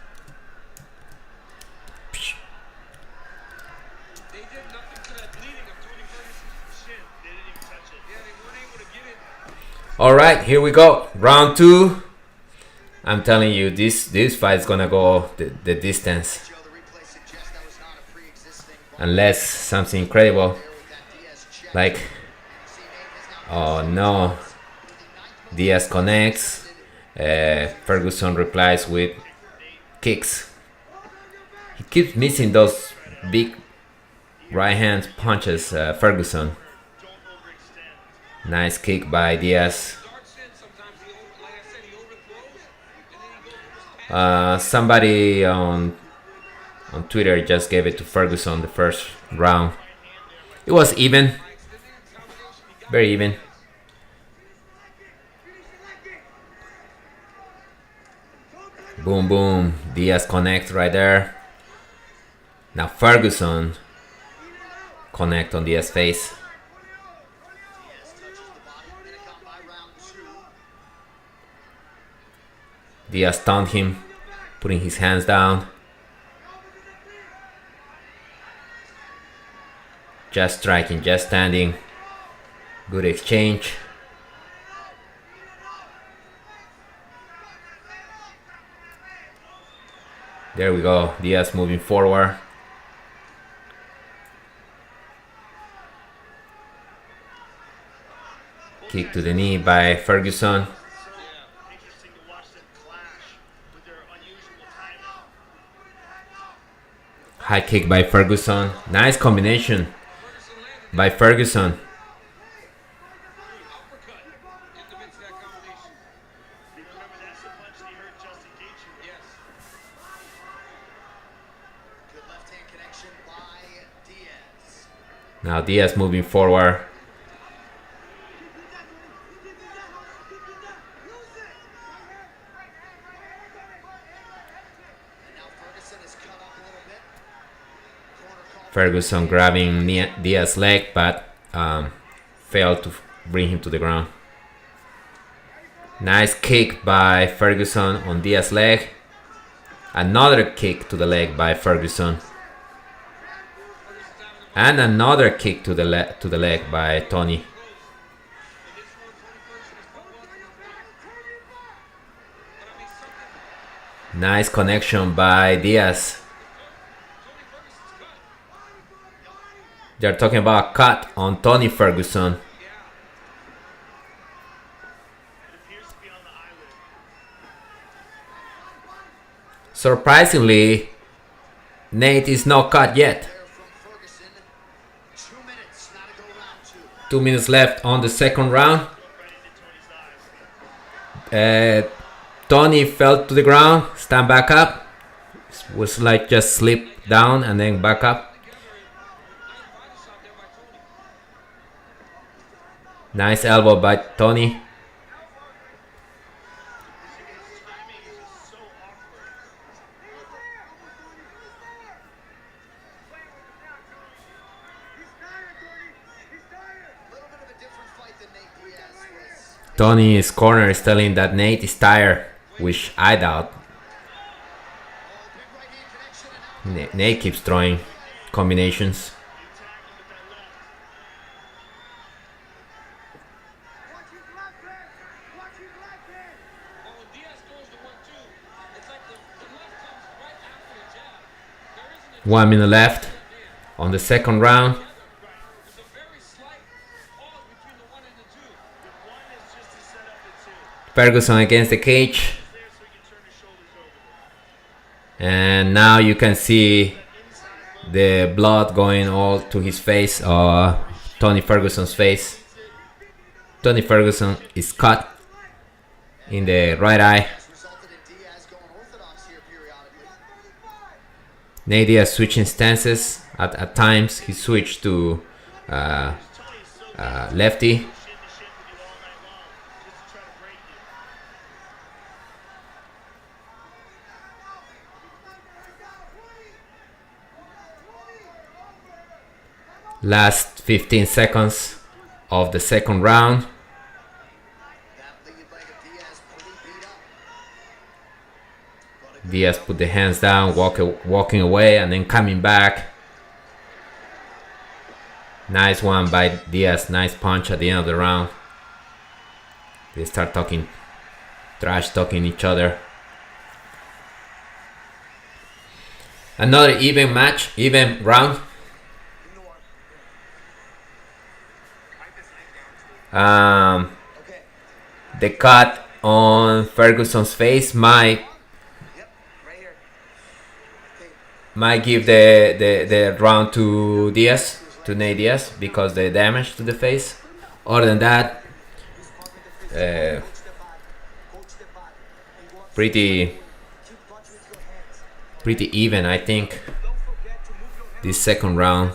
They did nothing to that bleeding of Tony Ferguson's shin. They didn't even touch it. Yeah, they weren't able to get it. All right, here we go. Round 2. I'm telling you, this fight is gonna go the distance, Joe, the replay suggests that was not a pre-existing unless something incredible, with that Diaz check. like, oh no, Diaz connects. Ferguson replies with kicks. He keeps missing those big right hand punches. Ferguson. Don't overextend. Nice kick by Diaz. Starts in sometimes. Like I said, he overthrows, and then he goes for his Somebody on Twitter just gave it to Ferguson the first round. It was even, very even. Boom, boom. Diaz connect right there. Now Ferguson connect on Diaz's face. Diaz stunned him, putting his hands down. Just striking, just standing. Good exchange. There we go. Diaz moving forward. Kick to the knee by Ferguson. Interesting to watch them clash with their unusual timing. High kick by Ferguson. Nice combination by Ferguson. You remember that's the punch that he hurt Justin Gaethje with. Yes. Good left-hand connection by Diaz. Now Diaz moving forward. And now Ferguson is cut up a little bit. Corner call. Ferguson grabbing Diaz's leg, but failed to bring him to the ground. Nice kick by Ferguson on Diaz's leg. Another kick to the leg by Ferguson. And another kick to the leg by Tony. Nice connection by Diaz. They're talking about a cut on Tony Ferguson. It appears to be on the eyelid. Surprisingly, Nate is not cut yet. There from Ferguson. 2 minutes, now to go round 2. 2 minutes left on the second round. Right into Tony's eyes. Tony fell to the ground, stand back up. Was like just slip down and then back up. Nice elbow by Tony. His timing is just so awkward. A little bit of a different fight than Nate Diaz was. Tony's corner is telling that Nate is tired, which I doubt. Oh, big right-hand connection and now Nate keeps throwing combinations. You attack him with that left. Well, when Diaz throws the 1-2, it's like the left comes right after the jab. There isn't a 1 minute left on the second round. There's a very slight pause between the 1 and the 2. The one is just to set up the two. Ferguson against the cage. There so he can turn his shoulders over. And now you can see the blood going all to his face, Tony Ferguson's face. Tony Ferguson is cut in the right eye. resulted in Diaz going orthodox here periodically. Nate Diaz switching stances. At times he switched to lefty. Shin to shin with you all night long just to try to break you. Last 15 seconds of the second round. That lead leg of Diaz pretty beat up. But a Diaz put the hands down, walking away, and then coming back. Nice one by Diaz. Nice punch at the end of the round. They start talking, trash talking each other. Another even match, even round. okay. The cut on Ferguson's face might Yep, right here. Okay. might give the round to Diaz, to Nate Diaz, because the damage to the face. Other than that, pretty even, I think. This second round.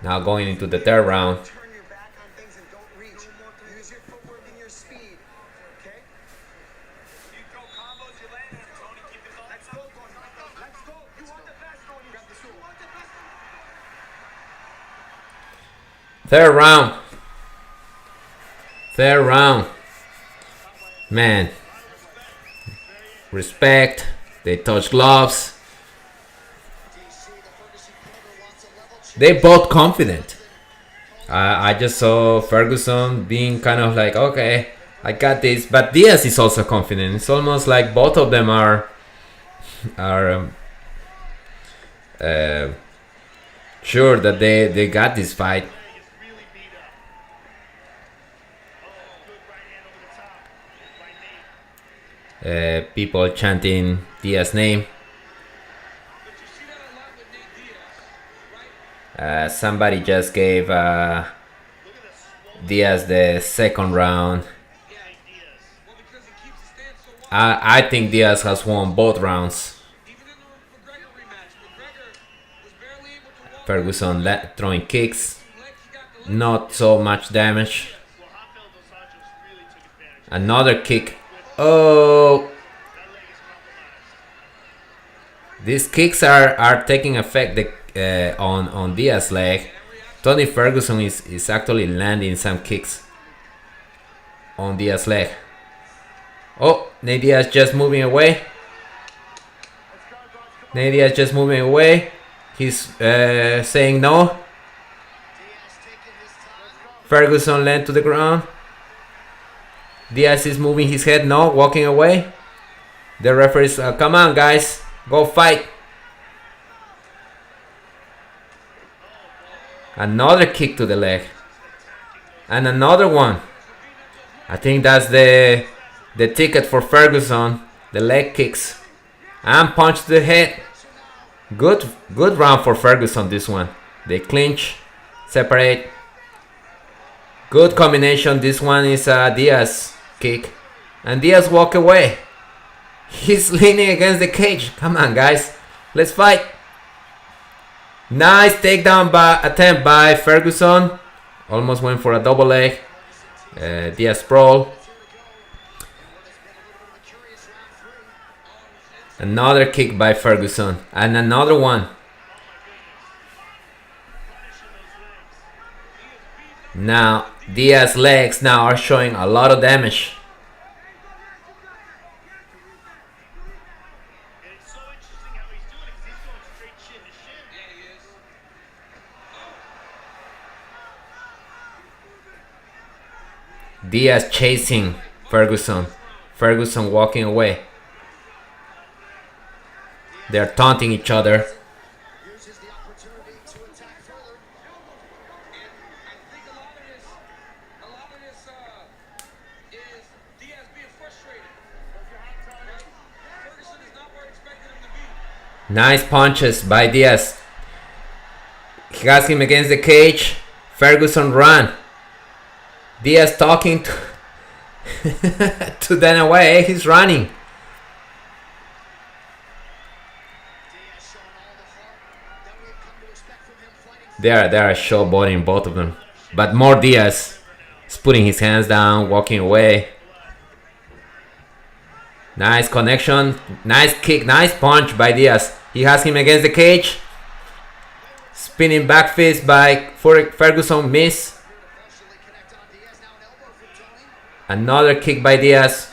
Now going into the third round. Turn your back on things and don't reach. Use your footwork and your speed. Okay? You throw combos, you land them, Tony. Keep it going. Let's go, Tony. Let's go. You want the best, Tony. Grab the stool. You want the best. Third round. Third round. Man, respect. They touch gloves. They both confident. I just saw Ferguson being kind of like, okay, I got this. But Diaz is also confident. It's almost like both of them are sure that they got this fight. Is really beat up. Oh, good right hand over the top by Nate. People chanting Diaz's name. But you see that a lot with Nate Diaz, right? Somebody just gave Look at this swole Diaz the second round. Diaz. Well, because he keeps his stance so wide. I think Diaz has won both rounds. Even in the McGregor rematch, McGregor was barely able to walk. Ferguson throwing kicks, Legs, he got the legs. not so much damage. Well, Rafael dos Anjos really took advantage. Another kick. Oh, That leg is compromised. these kicks are taking effect on Diaz's leg. Tony Ferguson is actually landing some kicks on Diaz's leg. Oh, Nate Diaz just moving away. Nate Diaz just moving away. He's saying no. Ferguson land to the ground. Diaz is moving his head no, walking away. The referees, come on guys, go fight. Another kick to the leg. And another one. I think that's the ticket for Ferguson. The leg kicks. And punch to the head. Good round for Ferguson this one. They clinch, separate. Good combination. This one is a Diaz kick. And Diaz walk away. He's leaning against the cage. Come on guys. Let's fight. Nice takedown attempt by Ferguson. Almost went for a double leg. Diaz sprawl. Another kick by Ferguson. And another one. Now Diaz's legs now are showing a lot of damage. And it's so interesting how he's doing it because he's going straight shin to shin. Yeah, he is. Diaz chasing Ferguson. Ferguson walking away. They're taunting each other. Uses the opportunity to attack further. And I think a lot of this is Diaz being frustrated. Right? Ferguson is not where I expected him to be. Nice punches by Diaz. He has him against the cage. Ferguson run. Diaz talking to, to Dana White. He's running. Diaz showing all the heart that we've come to expect from him fighting. They are showboating both of them. But more Diaz is putting his hands down, walking away. Nice connection. Nice kick. Nice punch by Diaz. He has him against the cage. Spinning back fist by Ferguson. Miss. Partially connect on Diaz. Now an elbow from Tony. Another kick by Diaz.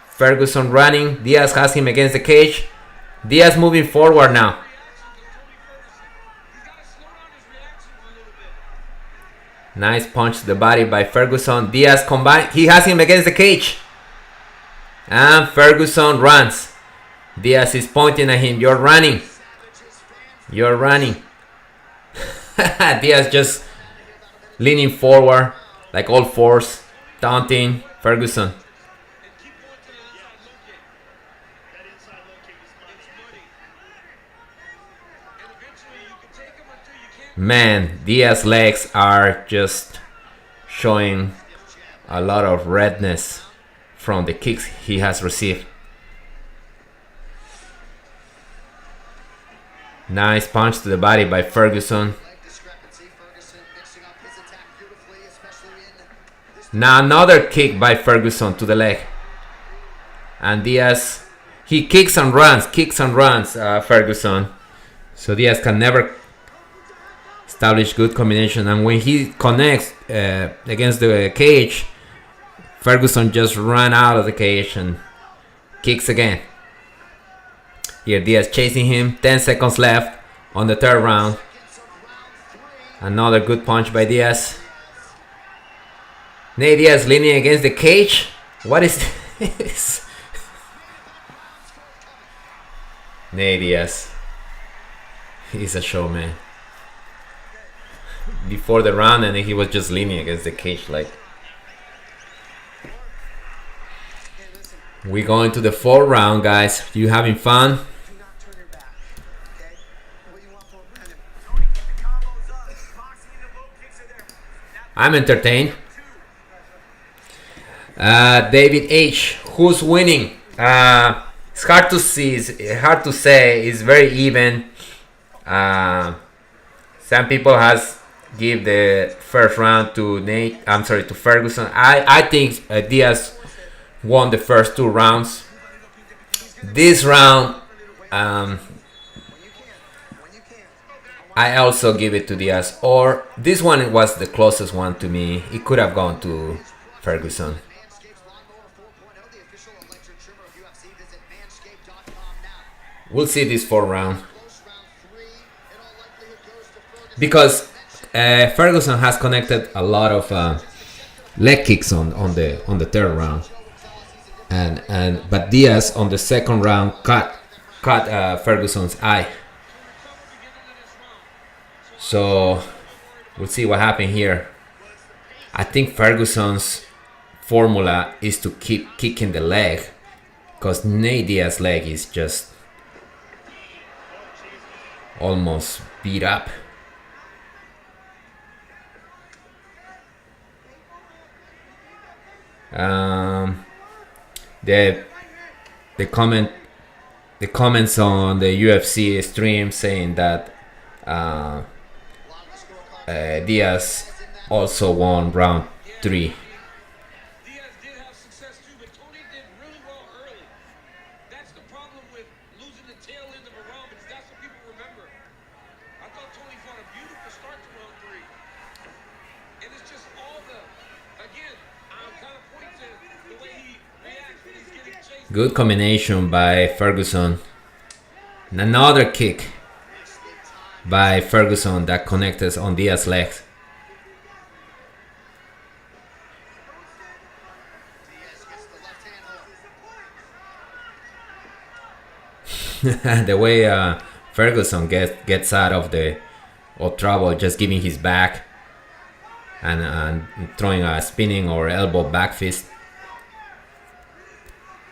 Ferguson running. Diaz has him against the cage. Diaz moving forward now. He's got to slow down his reactions a little bit. Nice punch to the body by Ferguson. Diaz combined. He has him against the cage. And Ferguson runs. Diaz is pointing at him. You're running. You're running. Diaz just leaning forward like all fours, taunting Ferguson. And keep going to the inside low kick. That inside low kick is money. It's money. And eventually you can take him until you can't. Man, Diaz's legs are just showing a lot of redness from the kicks he has received. Nice punch to the body by Ferguson. Leg discrepancy. Ferguson mixing up his attack beautifully, especially in this. Now another kick by Ferguson to the leg. And Diaz, he kicks and runs, Ferguson. So Diaz can never establish good combination. And when he connects against the cage, Ferguson just ran out of the cage and kicks again. Here Diaz chasing him. 10 seconds left on the third round. Another good punch by Diaz. Nate Diaz leaning against the cage. What is this? Nate Diaz. He's a showman. Before the round, and he was just leaning against the cage like. We go into the fourth round, guys. You having fun? I'm entertained. David H. Who's winning? It's hard to see. It's hard to say. It's very even. Some people has give the first round to to Ferguson. I think Diaz won the first 2 rounds. This round, I also give it to Diaz. Or this one was the closest one to me. It could have gone to Ferguson. We'll see this 4th round. Because Ferguson has connected a lot of leg kicks on the 3rd round. But Diaz on the 2nd round cut Ferguson's eye. So we'll see what happened here. I think Ferguson's formula is to keep kicking the leg, because Nate Diaz's leg is just almost beat up. The comments on the UFC stream saying that Diaz also won round 3. Diaz did have success too, but Tony did really well early. That's the problem with losing the tail end of a round, because that's what people remember. I thought Tony fought a beautiful start to round 3. And it's just all the, again, I'm kind of pointing to the way he reacts when he's getting chased. Good combination by Ferguson. And another kick by Ferguson that connected on Diaz's legs. The way Ferguson gets out of trouble, just giving his back and throwing a spinning or elbow back fist.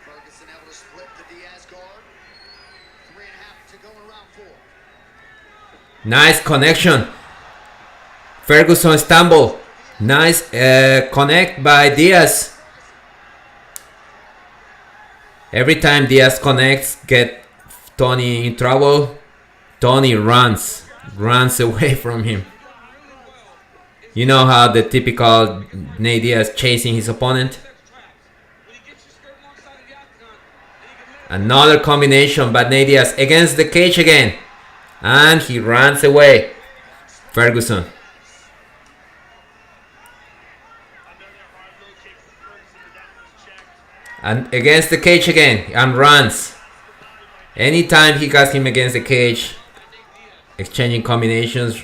Ferguson able to split the Diaz guard. 3.5 to go in round 4. Nice connection. Ferguson stumble. Nice connect by Diaz. Every time Diaz connects, get Tony in trouble. Tony runs away from him. You know how the typical Nate Diaz chasing his opponent. Another combination by Nate Diaz against the cage again. And he runs away. Ferguson. And against the cage again. And runs. Anytime he got him against the cage, exchanging combinations,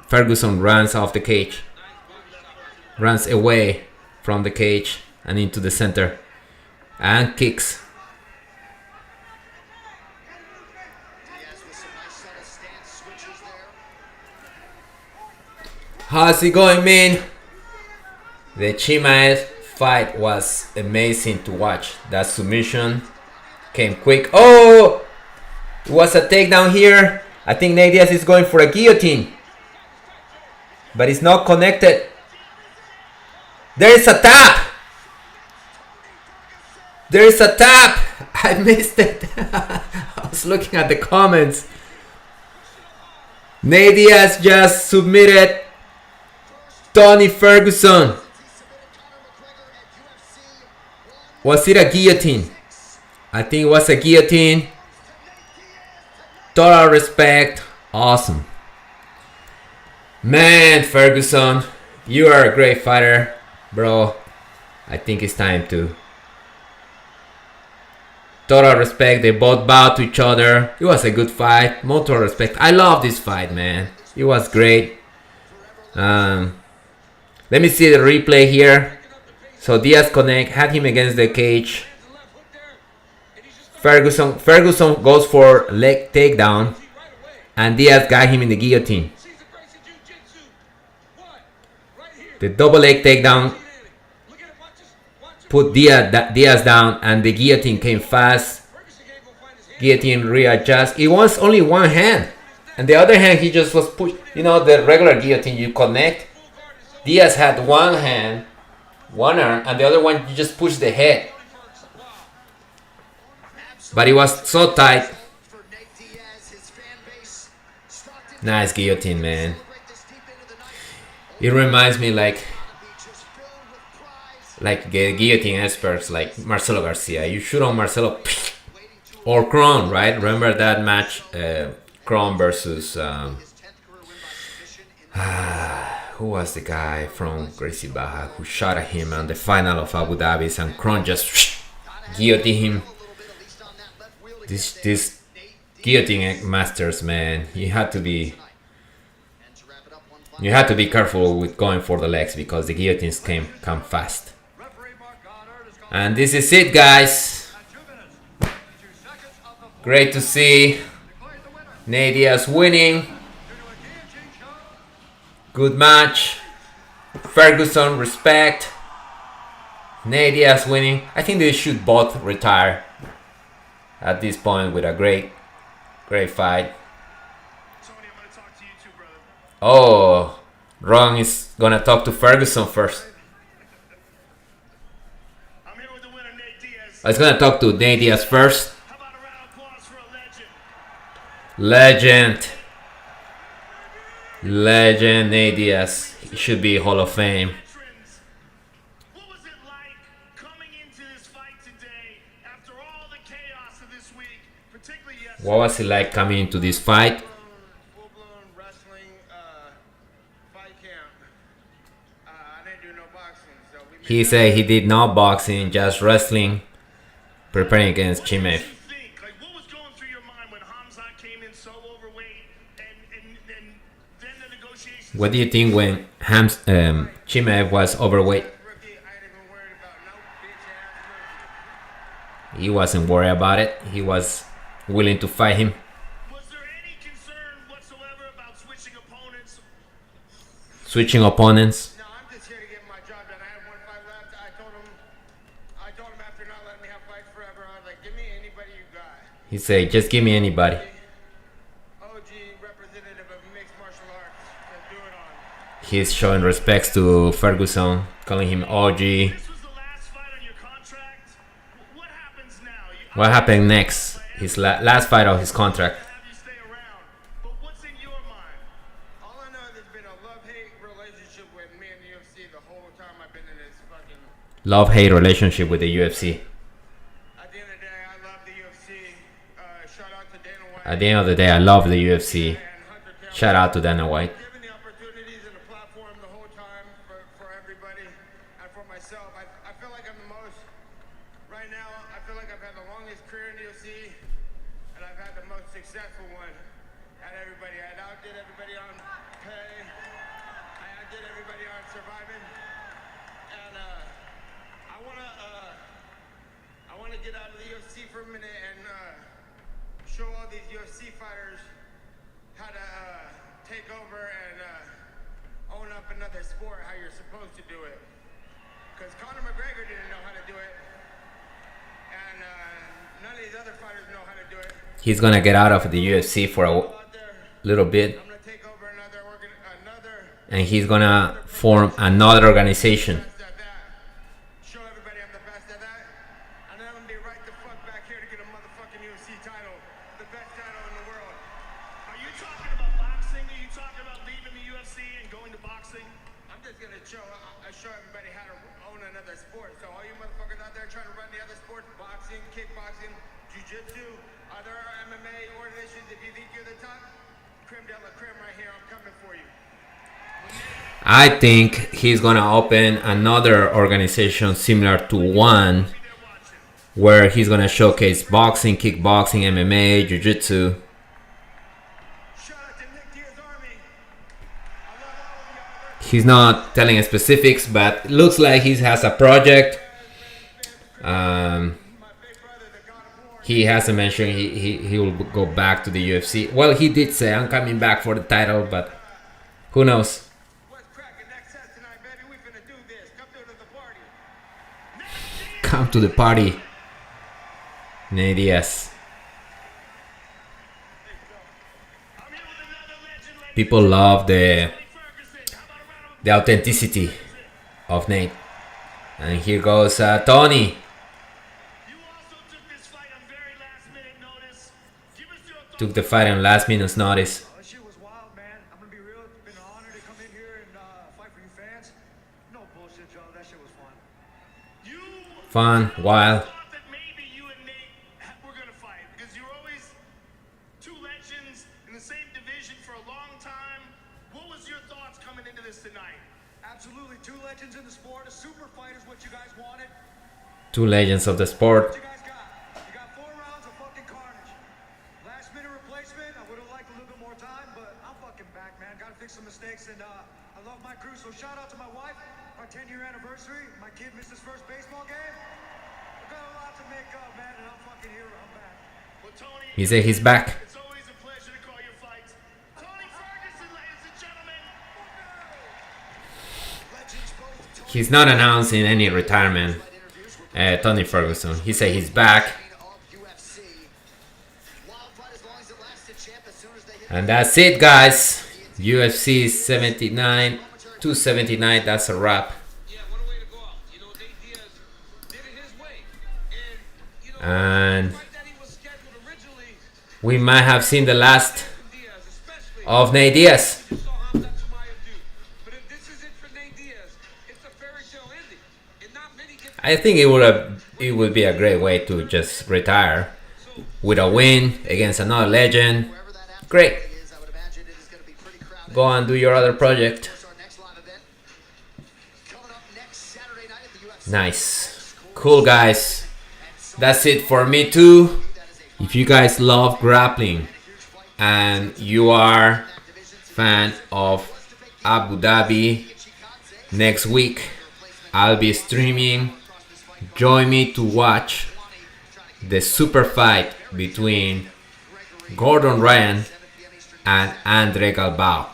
Ferguson runs off the cage. Runs away from the cage and into the center. And kicks. How's it going, man? The Chimaev fight was amazing to watch. That submission came quick. Oh! It was a takedown here. I think Nate Diaz is going for a guillotine. But it's not connected. There is a tap! There is a tap! I missed it. I was looking at the comments. Nate Diaz just submitted Tony Ferguson. Was it a guillotine? I think it was a guillotine. Total respect. Awesome. Man, Ferguson, you are a great fighter, bro. I think it's time to. Total respect. They both bowed to each other. It was a good fight. Total respect. I love this fight, man. It was great. Let me see the replay here. So Diaz had him against the cage. Ferguson goes for leg takedown, and Diaz got him in the guillotine. The double leg takedown put Diaz down, and the guillotine came fast. Guillotine readjust. It was only one hand, and the other hand he just was pushed. You know, the regular guillotine you connect. Diaz had one hand, one arm, and the other one you just push the head. But it was so tight. Nice guillotine, man. It reminds me like the guillotine experts like Marcelo Garcia. You shoot on Marcelo or Kron, right? Remember that match, Kron versus who was the guy from Gracie Barra who shot at him on the final of Abu Dhabi, and Kron just guillotined him. This guillotine masters, man, you had to be careful with going for the legs because the guillotines come fast. And this is it, guys. Great to see Nate Diaz winning. Good match. Ferguson, respect. Nate Diaz winning. I think they should both retire at this point with a great fight. Oh, Ron is gonna talk to Ferguson first. I was gonna talk to Nate Diaz first. Legend Nate Diaz. He should be Hall of Fame. What was it like coming into this fight today after all the chaos of this week, particularly yesterday? What was it like coming into this fight? Full-blown wrestling fight camp. I didn't do no boxing, so we He said he did no boxing, just wrestling, preparing against Chimaev. What was going through your mind when Hamza came in so overweight and then the negotiations? What do you think when Chimaev was overweight? rookie, I ain't even worried about no bitch ass rookie. He wasn't worried about it. He was willing to fight him. Was there any concern whatsoever about switching opponents? Switching opponents. No, I'm just here to get my job done. I had one fight left. I told him after not letting me have fights forever, I was like, give me anybody you got. He said, just give me anybody. OG representative of mixed martial arts. Let's do it on. He's showing respects to Ferguson, calling him OG. This was the last fight on your contract. What happens now? What happened next? His last fight of his contract. Have you stay around, but what's in your mind? All I know is there's been a love-hate relationship with me and the UFC the whole time I've been in this fucking... Love-hate relationship with the UFC. At the end of the day, I love the UFC. Shout out to Dana White At the end of the day, I love the UFC. and Hunter Campbell. Shout out to Dana White. Given the opportunities and the platform the whole time for everybody and for myself, I feel like I'm the most... Right now, I feel like I've had the longest career in the UFC, and I've had the most successful one at everybody. I outdid everybody on pay. I outdid everybody on surviving. And I wanna get out of the UFC for a minute and show all these UFC fighters how to take over and own up another sport how you're supposed to do it. Because Conor McGregor didn't know how to do it. And none of these other fighters know how to do it. He's gonna get out of the UFC for a Out there, little bit, I'm gonna take over another and he's gonna form another organization. best at that. Show everybody I'm the best at that. And then I'm gonna be right the fuck back here to get a motherfucking UFC title. The best title in the world. Are you talking about boxing? Are you talking about leaving the UFC and going to boxing? I'm just gonna show everybody how to own another sport. So all you motherfuckers out there trying to run the other sports, boxing, kickboxing, jiu-jitsu, other MMA organizations, if you think you're the top, creme de la creme right here, I'm coming for you. I think he's gonna open another organization similar to one where he's gonna showcase boxing, kickboxing, MMA, Jiu-Jitsu. Shout out to Nick Diaz Army. I love all of y'all. He's not telling specifics, but it looks like he has a project. He hasn't mentioned he will go back to the UFC. Well, he did say, I'm coming back for the title, but who knows? What's cracking? Next set tonight, baby. We finna do this. Come to the party. Come to the party. Nate Diaz. I'm here with another legend like People love the Ferguson. How about a round of authenticity of Nate. And here goes Tony. You also took this fight on very last minute notice. Give us your thoughts. Took the fight on last minute's notice. That shit was wild, man. I'm gonna be real. It's been an honor to come in here and fight for you fans. No bullshit, Joe. That shit was fun. You Fun, wild. thought that maybe you and Nate were gonna fight because you're always two legends in the same division for a long time. What was your thoughts coming into this tonight? Absolutely, two legends in the sport. A super fight is what you guys wanted. Two legends of the sport. What you guys got? You got 4 rounds of fucking carnage. Last minute replacement. I would have liked a little bit more time, but I'm fucking back, man. Gotta fix some mistakes, and I love my crew. So shout out to my wife, our 10-year anniversary. My kid missed his first baseball game. I've got a lot to make up, man, and I'm fucking here. I'm back. Well, Tony, He said he's back. it's always a pleasure to call your fights. Tony Ferguson, ladies and gentlemen. He's not announcing any retirement. Tony Ferguson. He said he's back. And that's it, guys. UFC 79, 279. That's a wrap. Yeah, what a way to go out. You know, Nate Diaz did it his way. And, you know, And the fight that he was scheduled originally, we might have seen the last Diaz especially, of Nate Diaz. you saw how Tatsumaya do. But if this is it for Nate Diaz, it's a fairy tale ending. And not many get I think it would be a great way to just retire with a win against another legend. Great. Go and do your other project. Nice. Cool, guys. That's it for me too. If you guys love grappling and you are fan of Abu Dhabi, next week I'll be streaming. Join me to watch the super fight between Gordon Ryan and Andre Galbao.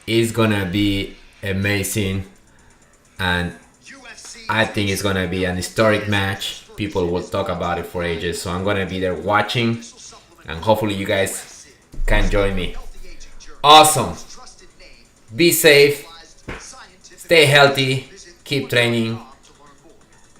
It's gonna be amazing, and I think it's gonna be an historic match. People will talk about it for ages, so I'm gonna be there watching, and hopefully you guys can join me. Awesome. Be safe, stay healthy, keep training,